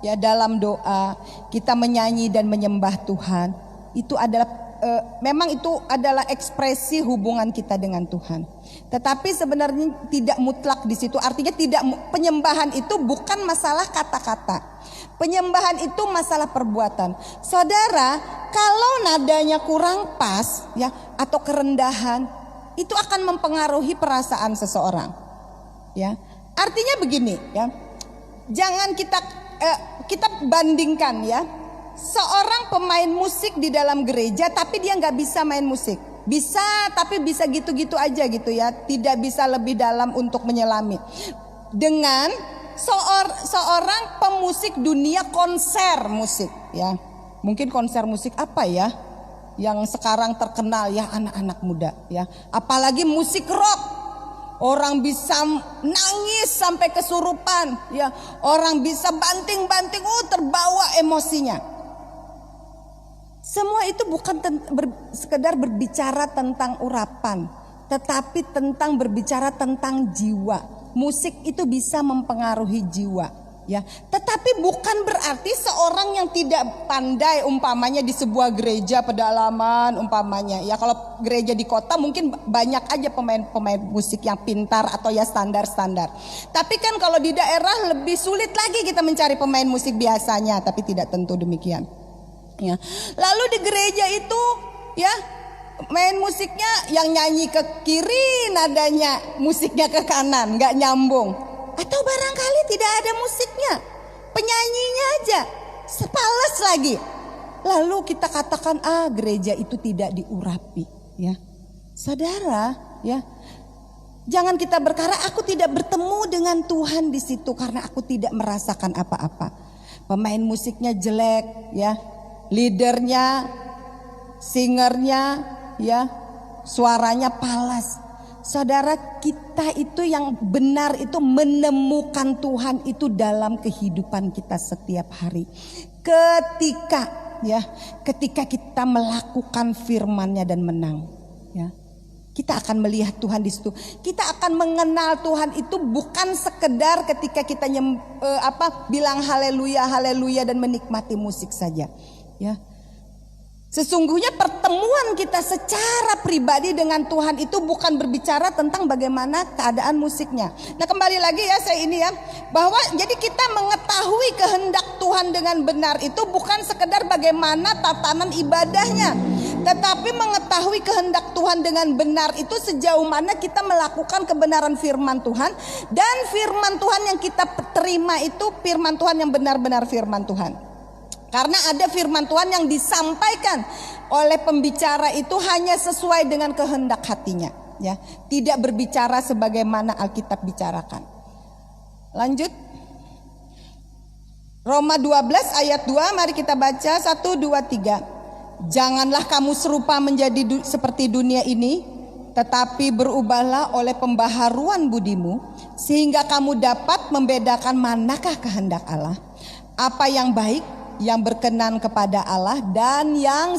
ya, dalam doa, kita menyanyi dan menyembah Tuhan, itu adalah memang itu adalah ekspresi hubungan kita dengan Tuhan. Tetapi sebenarnya tidak mutlak di situ. Artinya penyembahan itu bukan masalah kata-kata. Penyembahan itu masalah perbuatan. Saudara, kalau nadanya kurang pas ya, atau kerendahan, itu akan mempengaruhi perasaan seseorang. Ya. Artinya begini ya. Jangan kita bandingkan ya. Seorang pemain musik di dalam gereja tapi dia nggak bisa main musik. Bisa tapi bisa gitu-gitu aja gitu ya. Tidak bisa lebih dalam untuk menyelami. Dengan seorang pemusik dunia konser musik ya. Mungkin konser musik apa ya yang sekarang terkenal ya, anak-anak muda ya. Apalagi musik rock. Orang bisa nangis sampai kesurupan ya. Orang bisa banting-banting terbawa emosinya. Semua itu bukan sekedar berbicara tentang urapan, tetapi tentang berbicara tentang jiwa. Musik itu bisa mempengaruhi jiwa, ya. Tetapi bukan berarti seorang yang tidak pandai, umpamanya di sebuah gereja pedalaman, umpamanya, ya kalau gereja di kota mungkin banyak aja pemain musik yang pintar atau ya standar-standar. Tapi kan kalau di daerah lebih sulit lagi kita mencari pemain musik biasanya, tapi tidak tentu demikian. Ya. Lalu di gereja itu ya main musiknya yang nyanyi ke kiri, nadanya musiknya ke kanan, nggak nyambung. Atau barangkali tidak ada musiknya, penyanyinya aja sepales lagi. Lalu kita katakan gereja itu tidak diurapi ya. Saudara ya, jangan kita berkata aku tidak bertemu dengan Tuhan di situ karena aku tidak merasakan apa-apa. Pemain musiknya jelek ya. Leadernya, singernya, ya, suaranya palas. Saudara, kita itu yang benar itu menemukan Tuhan itu dalam kehidupan kita setiap hari. Ketika kita melakukan firman-Nya dan menang, ya, kita akan melihat Tuhan di situ. Kita akan mengenal Tuhan itu bukan sekedar ketika kita bilang haleluya, haleluya dan menikmati musik saja. Ya, Sesungguhnya pertemuan kita secara pribadi dengan Tuhan itu bukan berbicara tentang bagaimana keadaan musiknya. Nah, kembali lagi ya saya ini ya, bahwa jadi kita mengetahui kehendak Tuhan dengan benar itu bukan sekedar bagaimana tatanan ibadahnya, tetapi mengetahui kehendak Tuhan dengan benar itu sejauh mana kita melakukan kebenaran firman Tuhan, dan firman Tuhan yang kita terima itu firman Tuhan yang benar-benar firman Tuhan. Karena ada firman Tuhan yang disampaikan oleh pembicara itu hanya sesuai dengan kehendak hatinya, ya. Tidak berbicara sebagaimana Alkitab bicarakan. Lanjut. Roma 12 ayat 2, mari kita baca 1 2 3. Janganlah kamu serupa menjadi seperti dunia ini, tetapi berubahlah oleh pembaharuan budimu, sehingga kamu dapat membedakan manakah kehendak Allah, apa yang baik, yang berkenan kepada Allah, dan yang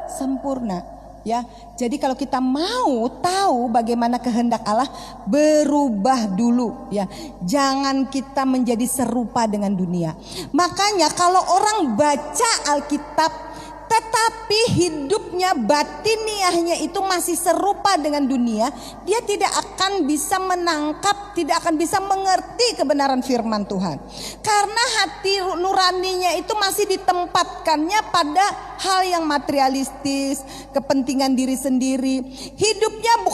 sempurna. Ya, jadi kalau kita mau tahu bagaimana kehendak Allah, berubah dulu. Ya, jangan kita menjadi serupa dengan dunia. Makanya kalau orang baca Alkitab tetapi hidupnya batiniahnya itu masih serupa dengan dunia, dia tidak akan bisa menangkap, tidak akan bisa mengerti kebenaran firman Tuhan. Karena hati nuraninya itu masih ditempatkannya pada hal yang materialistis, kepentingan diri sendiri. Hidupnya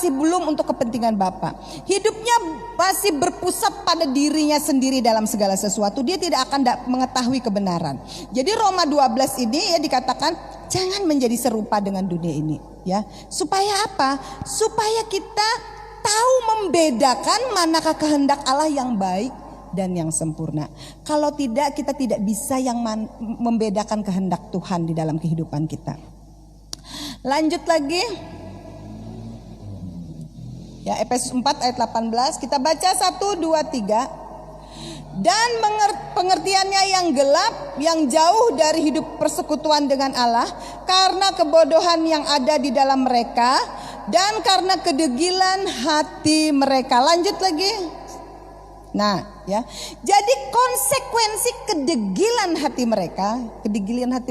belum untuk kepentingan Bapa. Hidupnya masih berpusat pada dirinya sendiri dalam segala sesuatu. Dia tidak akan mengetahui kebenaran. Jadi Roma 12 ini ya dikatakan jangan menjadi serupa dengan dunia ini, ya. Supaya apa? Supaya kita tahu membedakan manakah kehendak Allah yang baik dan yang sempurna. Kalau tidak, kita tidak bisa membedakan kehendak Tuhan di dalam kehidupan kita. Lanjut lagi. Ya, Efesus 4 ayat 18, kita baca 1 2 3. Dan pengertiannya yang gelap, yang jauh dari hidup persekutuan dengan Allah, karena kebodohan yang ada di dalam mereka, dan karena kedegilan hati mereka. Lanjut lagi. Nah, ya. Jadi konsekuensi kedegilan hati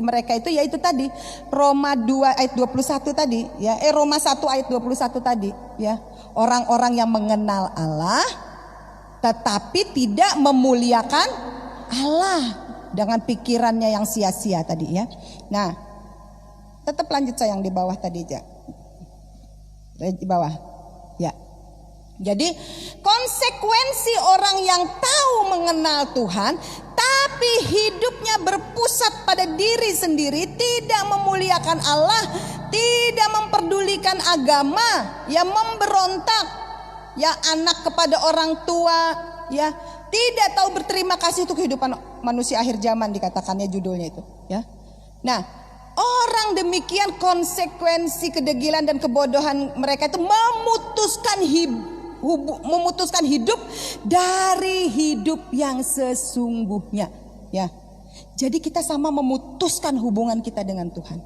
mereka itu yaitu tadi Roma 2 ayat 21 tadi, ya. Roma 1 ayat 21 tadi, ya. Orang-orang yang mengenal Allah tetapi tidak memuliakan Allah dengan pikirannya yang sia-sia tadi, ya. Nah, tetap lanjut sayang di bawah tadi aja. Di bawah. Ya. Jadi konsekuensi orang yang tahu mengenal Tuhan tapi hidupnya berpusat pada diri sendiri, tidak memuliakan Allah, tidak memperdulikan agama, ya, memberontak, ya, anak kepada orang tua, ya, tidak tahu berterima kasih untuk kehidupan manusia akhir zaman, dikatakannya judulnya itu, ya. Nah, orang demikian konsekuensi kedegilan dan kebodohan mereka itu memutuskan hidup dari hidup yang sesungguhnya, ya. Jadi kita sama memutuskan hubungan kita dengan Tuhan.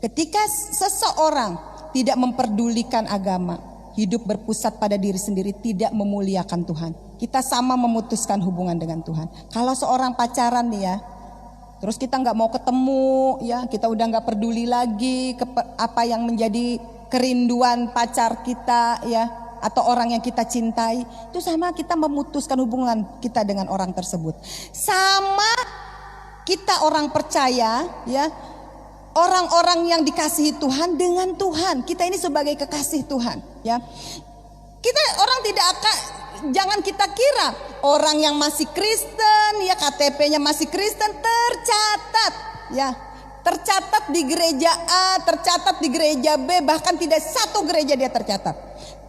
Ketika seseorang tidak memperdulikan agama, hidup berpusat pada diri sendiri, tidak memuliakan Tuhan, kita sama memutuskan hubungan dengan Tuhan. Kalau seorang pacaran nih, ya, terus kita nggak mau ketemu, ya, kita udah nggak peduli lagi apa yang menjadi kerinduan pacar kita, ya, atau orang yang kita cintai, itu sama kita memutuskan hubungan kita dengan orang tersebut. Sama kita orang percaya, ya, orang-orang yang dikasihi Tuhan dengan Tuhan. Kita ini sebagai kekasih Tuhan, ya. Kita orang tidak akan, jangan kita kira orang yang masih Kristen, ya, KTP-nya masih Kristen, tercatat, ya, tercatat di gereja A, tercatat di gereja B, bahkan tidak satu gereja dia tercatat.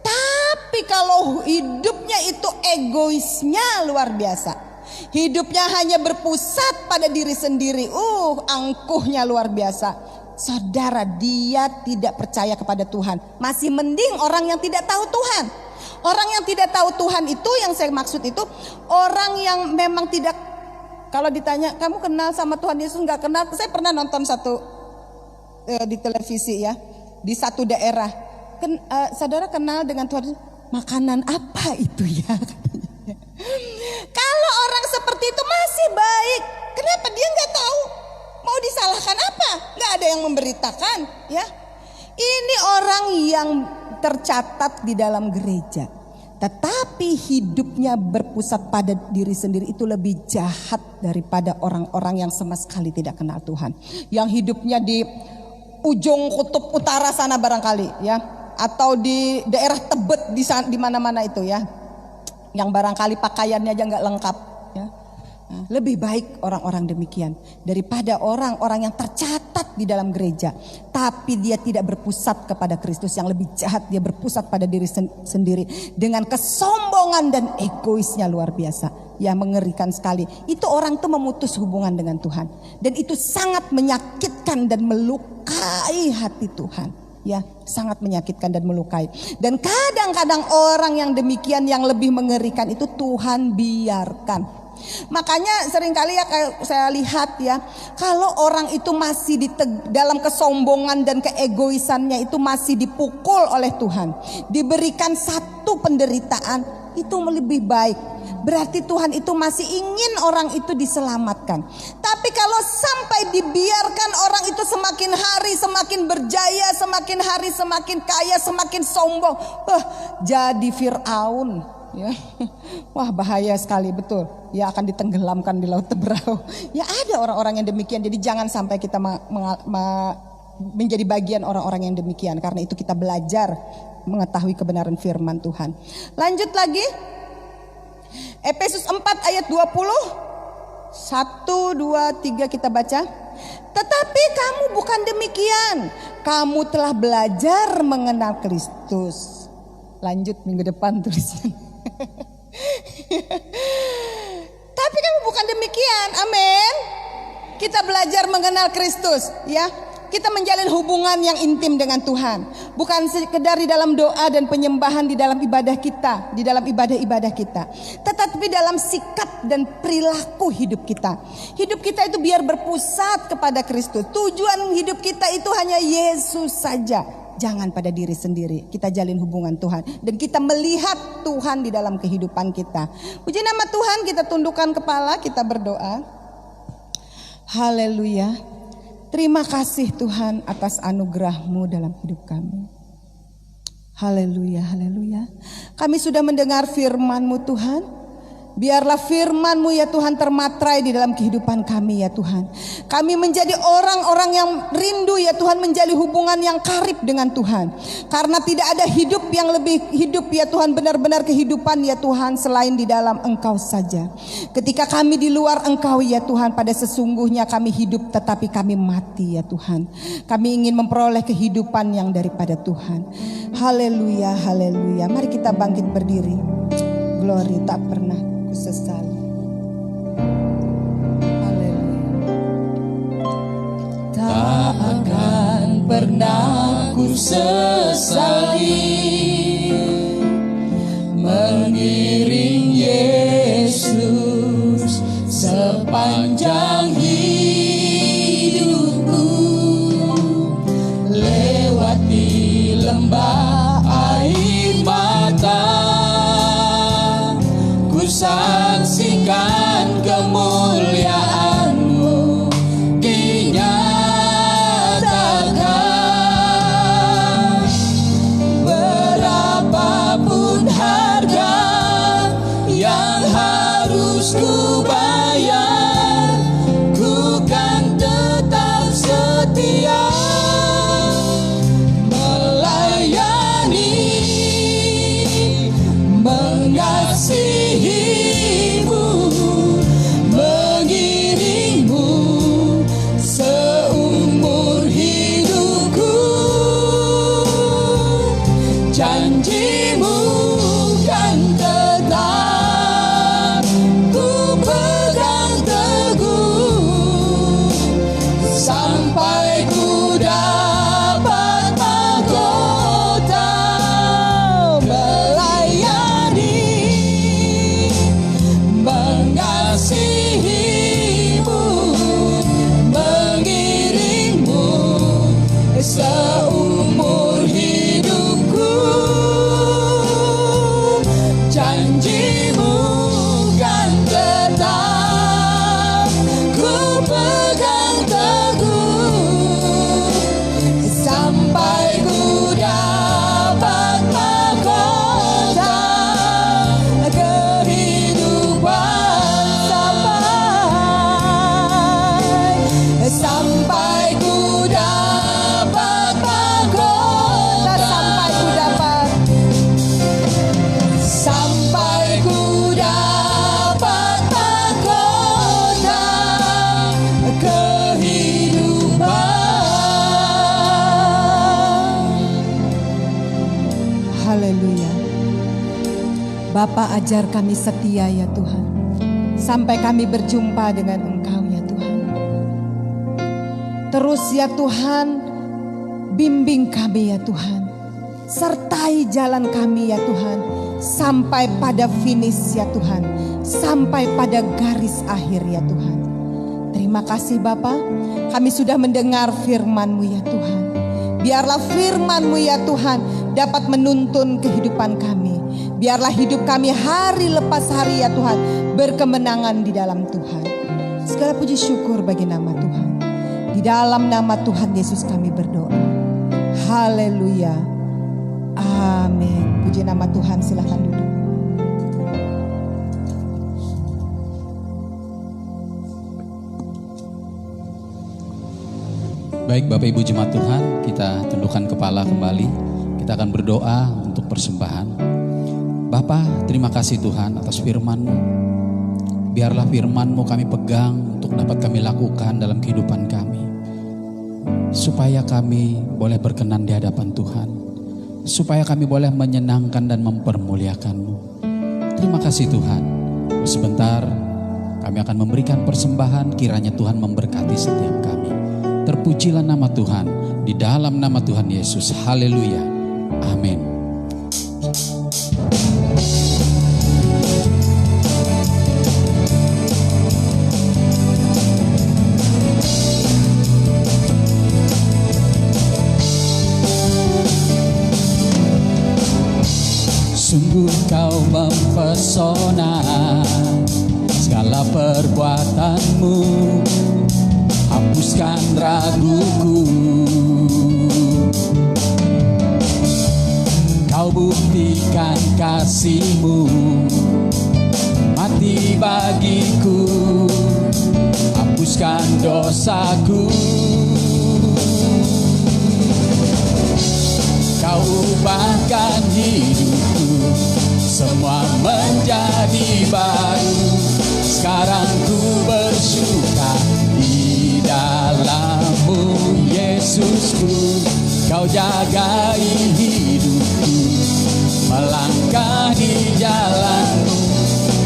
Tapi kalau hidupnya itu egoisnya luar biasa, hidupnya hanya berpusat pada diri sendiri, angkuhnya luar biasa, saudara, dia tidak percaya kepada Tuhan. Masih mending orang yang tidak tahu Tuhan. Orang yang tidak tahu Tuhan itu, yang saya maksud itu orang yang memang tidak, kalau ditanya kamu kenal sama Tuhan Yesus, nggak kenal. Saya pernah nonton satu di televisi, ya, di satu daerah. Saudara kenal dengan Tuhan, makanan apa itu, ya? Kalau orang seperti itu masih baik, kenapa dia nggak tahu Mau disalahkan apa? Nggak ada yang memberitakan, ya. Ini orang yang tercatat di dalam gereja, tetapi hidupnya berpusat pada diri sendiri, itu lebih jahat daripada orang-orang yang sama sekali tidak kenal Tuhan. Yang hidupnya di ujung kutub utara sana barangkali, ya, atau di daerah Tebet di mana-mana itu, ya, yang barangkali pakaiannya aja nggak lengkap, ya. Nah, lebih baik orang-orang demikian daripada orang-orang yang tercatat di dalam gereja, tapi dia tidak berpusat kepada Kristus. Yang lebih jahat, dia berpusat pada diri sendiri dengan kesombongan dan egoisnya luar biasa. Ya, mengerikan sekali. Itu orang tuh memutus hubungan dengan Tuhan, dan itu sangat menyakitkan dan melukai hati Tuhan. Ya, sangat menyakitkan dan melukai. Dan kadang-kadang orang yang demikian, yang lebih mengerikan itu Tuhan biarkan. Makanya seringkali ya saya lihat, ya, kalau orang itu masih dalam kesombongan dan keegoisannya itu masih dipukul oleh Tuhan, diberikan satu penderitaan, itu lebih baik. Berarti Tuhan itu masih ingin orang itu diselamatkan. Tapi kalau sampai dibiarkan orang itu semakin hari semakin berjaya, semakin hari semakin kaya, semakin sombong, jadi Fir'aun, ya. Wah, bahaya sekali, betul. Ya, akan ditenggelamkan di Laut Teberau. Ya, ada orang-orang yang demikian. Jadi jangan sampai kita menjadi bagian orang-orang yang demikian. Karena itu kita belajar mengetahui kebenaran firman Tuhan. Lanjut lagi. Efesus 4 ayat 20. 1, 2, 3 kita baca. Tetapi kamu bukan demikian. Kamu telah belajar mengenal Kristus. Lanjut minggu depan tulisan. Tapi kamu bukan demikian. Amin. Kita belajar mengenal Kristus, ya. Kita menjalin hubungan yang intim dengan Tuhan, bukan sekedar di dalam doa dan penyembahan di dalam ibadah kita, di dalam ibadah-ibadah kita, tetapi dalam sikap dan perilaku hidup kita. Hidup kita itu biar berpusat kepada Kristus. Tujuan hidup kita itu hanya Yesus saja. Jangan pada diri sendiri. Kita jalin hubungan Tuhan, dan kita melihat Tuhan di dalam kehidupan kita. Puji nama Tuhan, kita tundukkan kepala, kita berdoa. Haleluya. Terima kasih Tuhan atas anugerah-Mu dalam hidup kami. Haleluya, haleluya. Kami sudah mendengar firman-Mu Tuhan. Biarlah firman-Mu ya Tuhan termatrai di dalam kehidupan kami ya Tuhan. Kami menjadi orang-orang yang rindu ya Tuhan, menjalin hubungan yang karib dengan Tuhan. Karena tidak ada hidup yang lebih hidup ya Tuhan, benar-benar kehidupan ya Tuhan selain di dalam Engkau saja. Ketika kami di luar Engkau ya Tuhan, pada sesungguhnya kami hidup tetapi kami mati ya Tuhan. Kami ingin memperoleh kehidupan yang daripada Tuhan. Haleluya, haleluya. Mari kita bangkit berdiri. Glory, tak pernah sesali. Haleluya. Tak akan pernah ku sesali mengiring Yesus sepanjang hidupku, lewati lembah air mata. Saksikan kemuliaan-Mu dinyatakan. Berapapun harga yang harus ku bayar, ku kan tetap setia melayani, mengasihi, janji-Mu kan tetap ku pegang teguh sampai ku dapat mahkota melayani, mengasihi-Mu, mengiring-Mu seumur hidupku. Haleluya. Bapa, ajar kami setia ya Tuhan, sampai kami berjumpa dengan Engkau ya Tuhan. Terus ya Tuhan, bimbing kami ya Tuhan, sertai jalan kami ya Tuhan, sampai pada finish ya Tuhan, sampai pada garis akhir ya Tuhan. Terima kasih Bapa, kami sudah mendengar firman-Mu ya Tuhan. Biarlah firman-Mu ya Tuhan dapat menuntun kehidupan kami. Biarlah hidup kami hari lepas hari ya Tuhan berkemenangan di dalam Tuhan. Segala puji syukur bagi nama Tuhan. Di dalam nama Tuhan Yesus kami berdoa. Haleluya. Amin. Puji nama Tuhan, silahkan duduk. Baik Bapak Ibu jemaat Tuhan, kita tundukkan kepala kembali. Kita akan berdoa untuk persembahan. Bapa, terima kasih Tuhan atas firman-Mu. Biarlah firman-Mu kami pegang untuk dapat kami lakukan dalam kehidupan kami. Supaya kami boleh berkenan di hadapan Tuhan. Supaya kami boleh menyenangkan dan mempermuliakan-Mu. Terima kasih Tuhan. Sebentar kami akan memberikan persembahan, kiranya Tuhan memberkati setiap kami. Terpujilah nama Tuhan di dalam nama Tuhan Yesus. Haleluya. Amin. Sungguh kau mempesona, segala perbuatanmu hapuskan raguku. Kau buktikan kasih-Mu, mati bagiku, hapuskan dosaku. Kau ubahkan hidupku, semua menjadi baru. Sekarang ku bersuka di dalam-Mu, Yesusku. Kau jagai hidupku, melangkah di jalan-Mu,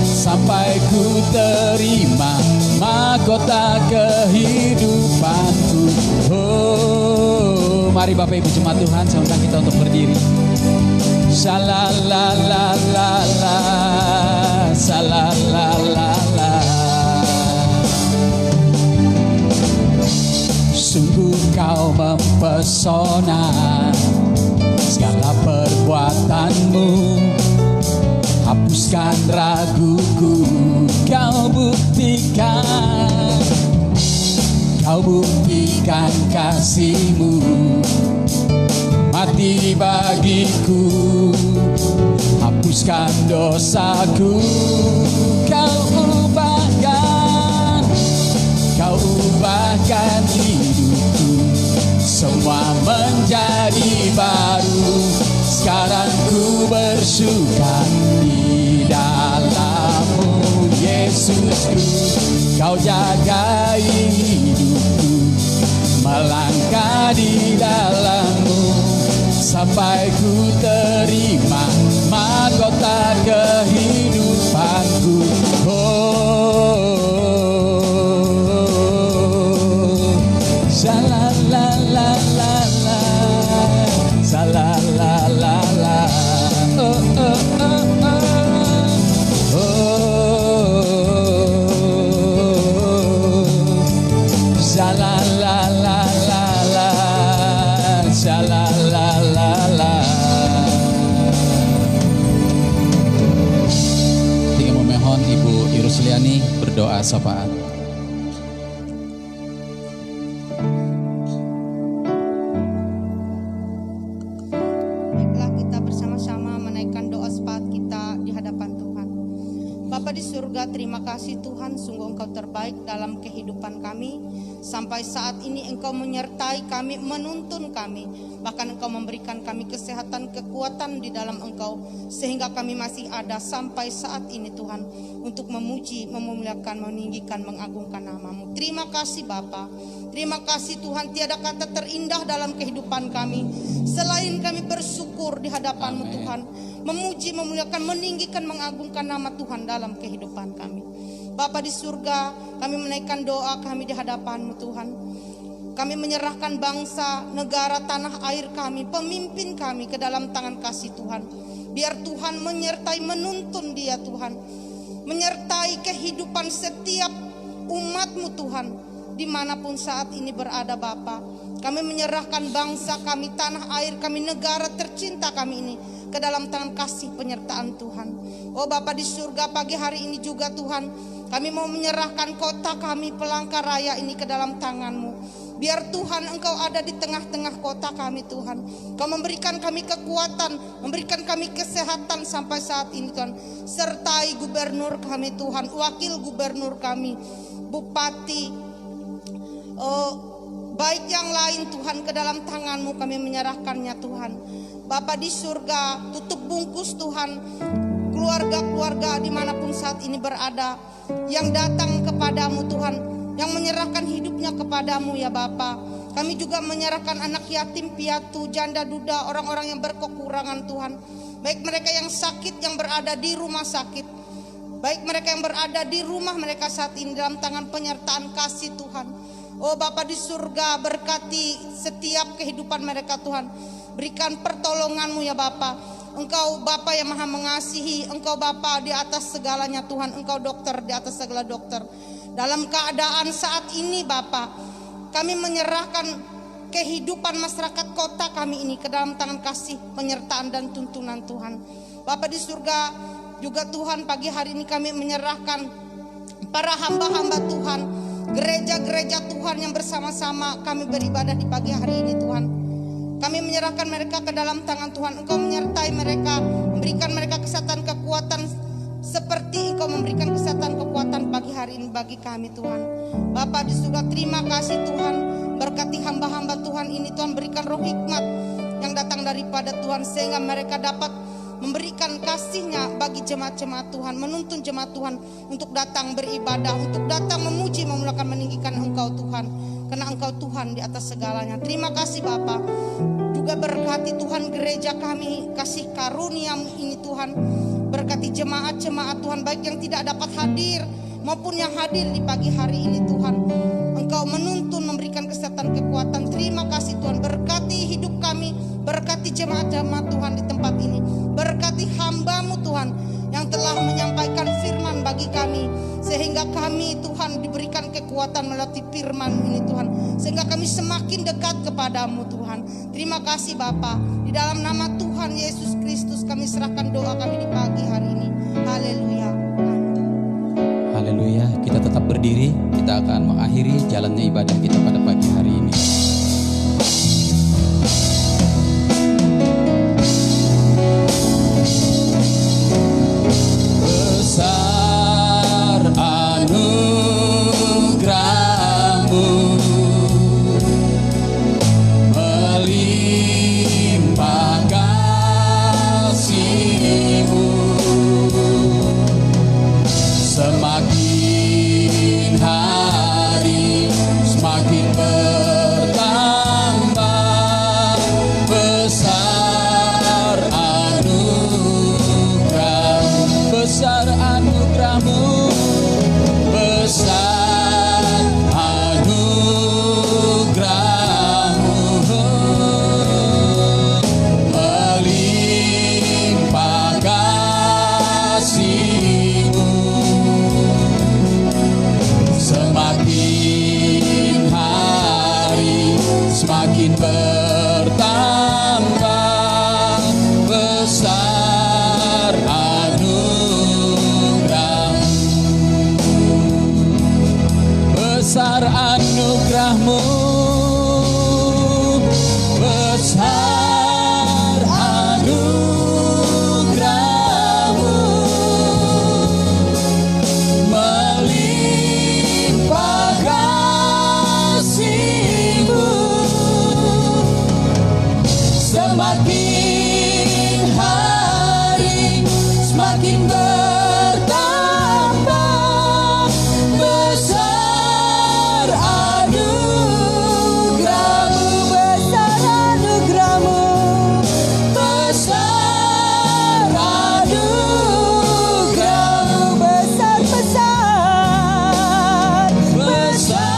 sampai ku terima mahkota kehidupanku. Oh, mari Bapak Ibu jemaat Tuhan, saya undang kita untuk berdiri. Shalalalala, shalalalala. Sungguh kau mempesona, segala perbuatanmu hapuskan raguku. Kau buktikan kasih-Mu, mati bagiku, hapuskan dosaku. Kau ubahkan hidupku, semua menjadi baru. Sekarang ku bersuka di dalam-Mu, Yesusku. Kau jagai hidupku, melangkah di dalam-Mu, sampai ku terima mahkota kehidupanku. Oh, shalalalala, shalalalala. Oh, oh, oh, oh. Rusliani berdoa syafaat. Baiklah, kita bersama-sama menaikkan doa syafaat kita di hadapan Tuhan. Bapa di surga, terima kasih Tuhan, sungguh Engkau terbaik dalam kehidupan kami. Sampai saat ini Engkau menyertai kami, menuntun kami. Bahkan Engkau memberikan kami kesehatan, kekuatan di dalam Engkau, sehingga kami masih ada sampai saat ini Tuhan, untuk memuji, memuliakan, meninggikan, mengagungkan nama-Mu. Terima kasih Bapa. Terima kasih Tuhan, tiada kata terindah dalam kehidupan kami selain kami bersyukur di hadapan-Mu Tuhan, memuji, memuliakan, meninggikan, mengagungkan nama Tuhan dalam kehidupan kami. Bapa di surga, kami menaikkan doa kami di hadapan-Mu Tuhan. Kami menyerahkan bangsa, negara, tanah air kami, pemimpin kami ke dalam tangan kasih Tuhan. Biar Tuhan menyertai, menuntun dia Tuhan, menyertai kehidupan setiap umat-Mu Tuhan, dimanapun saat ini berada Bapa. Kami menyerahkan bangsa kami, tanah air kami, negara tercinta kami ini ke dalam tangan kasih penyertaan Tuhan. Oh Bapa di surga, pagi hari ini juga Tuhan, kami mau menyerahkan kota kami, Palangkaraya ini ke dalam tangan-Mu. Biar Tuhan Engkau ada di tengah-tengah kota kami Tuhan. Kau memberikan kami kekuatan, memberikan kami kesehatan sampai saat ini Tuhan. Sertai gubernur kami Tuhan, wakil gubernur kami, bupati, baik yang lain Tuhan, ke dalam tangan-Mu kami menyerahkannya Tuhan. Bapa di surga, tutup bungkus Tuhan keluarga-keluarga dimanapun saat ini berada, yang datang kepadamu Tuhan, yang menyerahkan hidupnya kepadamu ya Bapa. Kami juga menyerahkan anak yatim piatu, janda duda, orang-orang yang berkekurangan Tuhan. Baik mereka yang sakit, yang berada di rumah sakit, baik mereka yang berada di rumah mereka saat ini, dalam tangan penyertaan kasih Tuhan. Oh Bapa di surga, berkati setiap kehidupan mereka Tuhan. Berikan pertolongan-Mu ya Bapa. Engkau Bapa yang maha mengasihi, Engkau Bapa di atas segalanya Tuhan. Engkau dokter di atas segala dokter. Dalam keadaan saat ini Bapa, kami menyerahkan kehidupan masyarakat kota kami ini ke dalam tangan kasih penyertaan dan tuntunan Tuhan. Bapa di surga, juga Tuhan pagi hari ini kami menyerahkan para hamba-hamba Tuhan, gereja-gereja Tuhan yang bersama-sama kami beribadah di pagi hari ini Tuhan. Kami menyerahkan mereka ke dalam tangan Tuhan. Engkau menyertai mereka, memberikan mereka kesehatan, kekuatan, seperti Engkau memberikan kesehatan, kekuatan pagi hari ini bagi kami Tuhan. Bapa di surga, terima kasih Tuhan. Berkati hamba-hamba Tuhan ini Tuhan, berikan roh hikmat yang datang daripada Tuhan, sehingga mereka dapat memberikan kasih-Nya bagi jemaat-jemaat Tuhan, menuntun jemaat Tuhan untuk datang beribadah, untuk datang memuji, memuliakan, meninggikan Engkau Tuhan, karena Engkau Tuhan di atas segalanya. Terima kasih Bapa. Juga berkati Tuhan gereja kami, kasih karunia-Mu ini Tuhan. Berkati jemaat-jemaat Tuhan, baik yang tidak dapat hadir maupun yang hadir di pagi hari ini Tuhan. Engkau menuntun, memberikan kesehatan, kekuatan. Terima kasih Tuhan. Berkati hidup kami, berkati jemaat-jemaat Tuhan di tempat ini. Berkati hamba-Mu Tuhan yang telah menyampaikan firman bagi kami, sehingga kami Tuhan diberikan kekuatan melalui firman ini Tuhan, sehingga kami semakin dekat kepadamu Tuhan. Terima kasih Bapa. Di dalam nama Tuhan Yesus Kristus kami serahkan doa kami di pagi hari ini. Haleluya. Haleluya. Kita tetap berdiri. Kita akan mengakhiri jalannya ibadah kita pada pagi hari ini. Besar anugerah-Mu, melimpah kasih-Mu, semakin hari semakin hari semakin bertambah besar anugerahmu, besar anugerahmu, besar anugerahmu, besar besar besar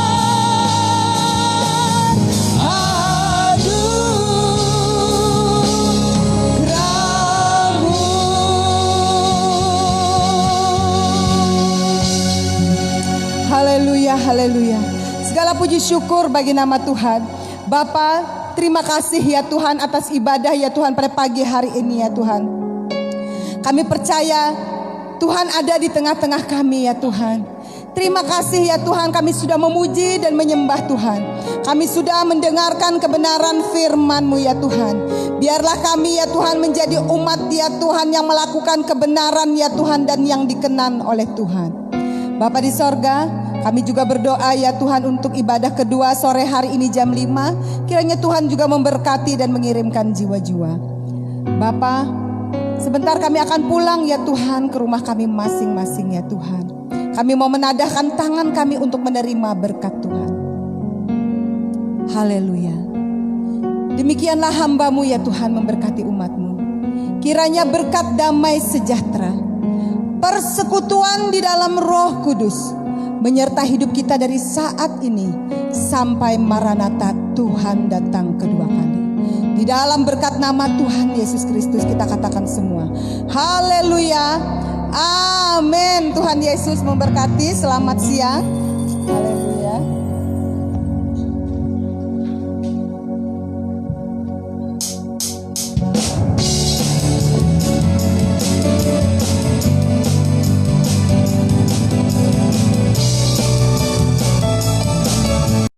Haleluya, haleluya. Segala puji syukur bagi nama Tuhan. Bapa, terima kasih ya Tuhan atas ibadah ya Tuhan pada pagi hari ini ya Tuhan. Kami percaya Tuhan ada di tengah-tengah kami ya Tuhan. Terima kasih ya Tuhan, kami sudah memuji dan menyembah Tuhan. Kami sudah mendengarkan kebenaran firman-Mu ya Tuhan. Biarlah kami ya Tuhan menjadi umat ya Tuhan yang melakukan kebenaran ya Tuhan dan yang dikenan oleh Tuhan. Bapa di sorga, kami juga berdoa ya Tuhan untuk ibadah kedua sore hari ini jam 5. Kiranya Tuhan juga memberkati dan mengirimkan jiwa-jiwa. Bapa, sebentar kami akan pulang ya Tuhan ke rumah kami masing-masing ya Tuhan. Kami mau menadahkan tangan kami untuk menerima berkat Tuhan. Haleluya. Demikianlah hamba-Mu ya Tuhan memberkati umat-Mu. Kiranya berkat damai sejahtera, persekutuan di dalam Roh Kudus menyertai hidup kita dari saat ini sampai Maranatha Tuhan datang kedua kali. Di dalam berkat nama Tuhan Yesus Kristus kita katakan semua. Haleluya. Amin. Tuhan Yesus memberkati. Selamat siang.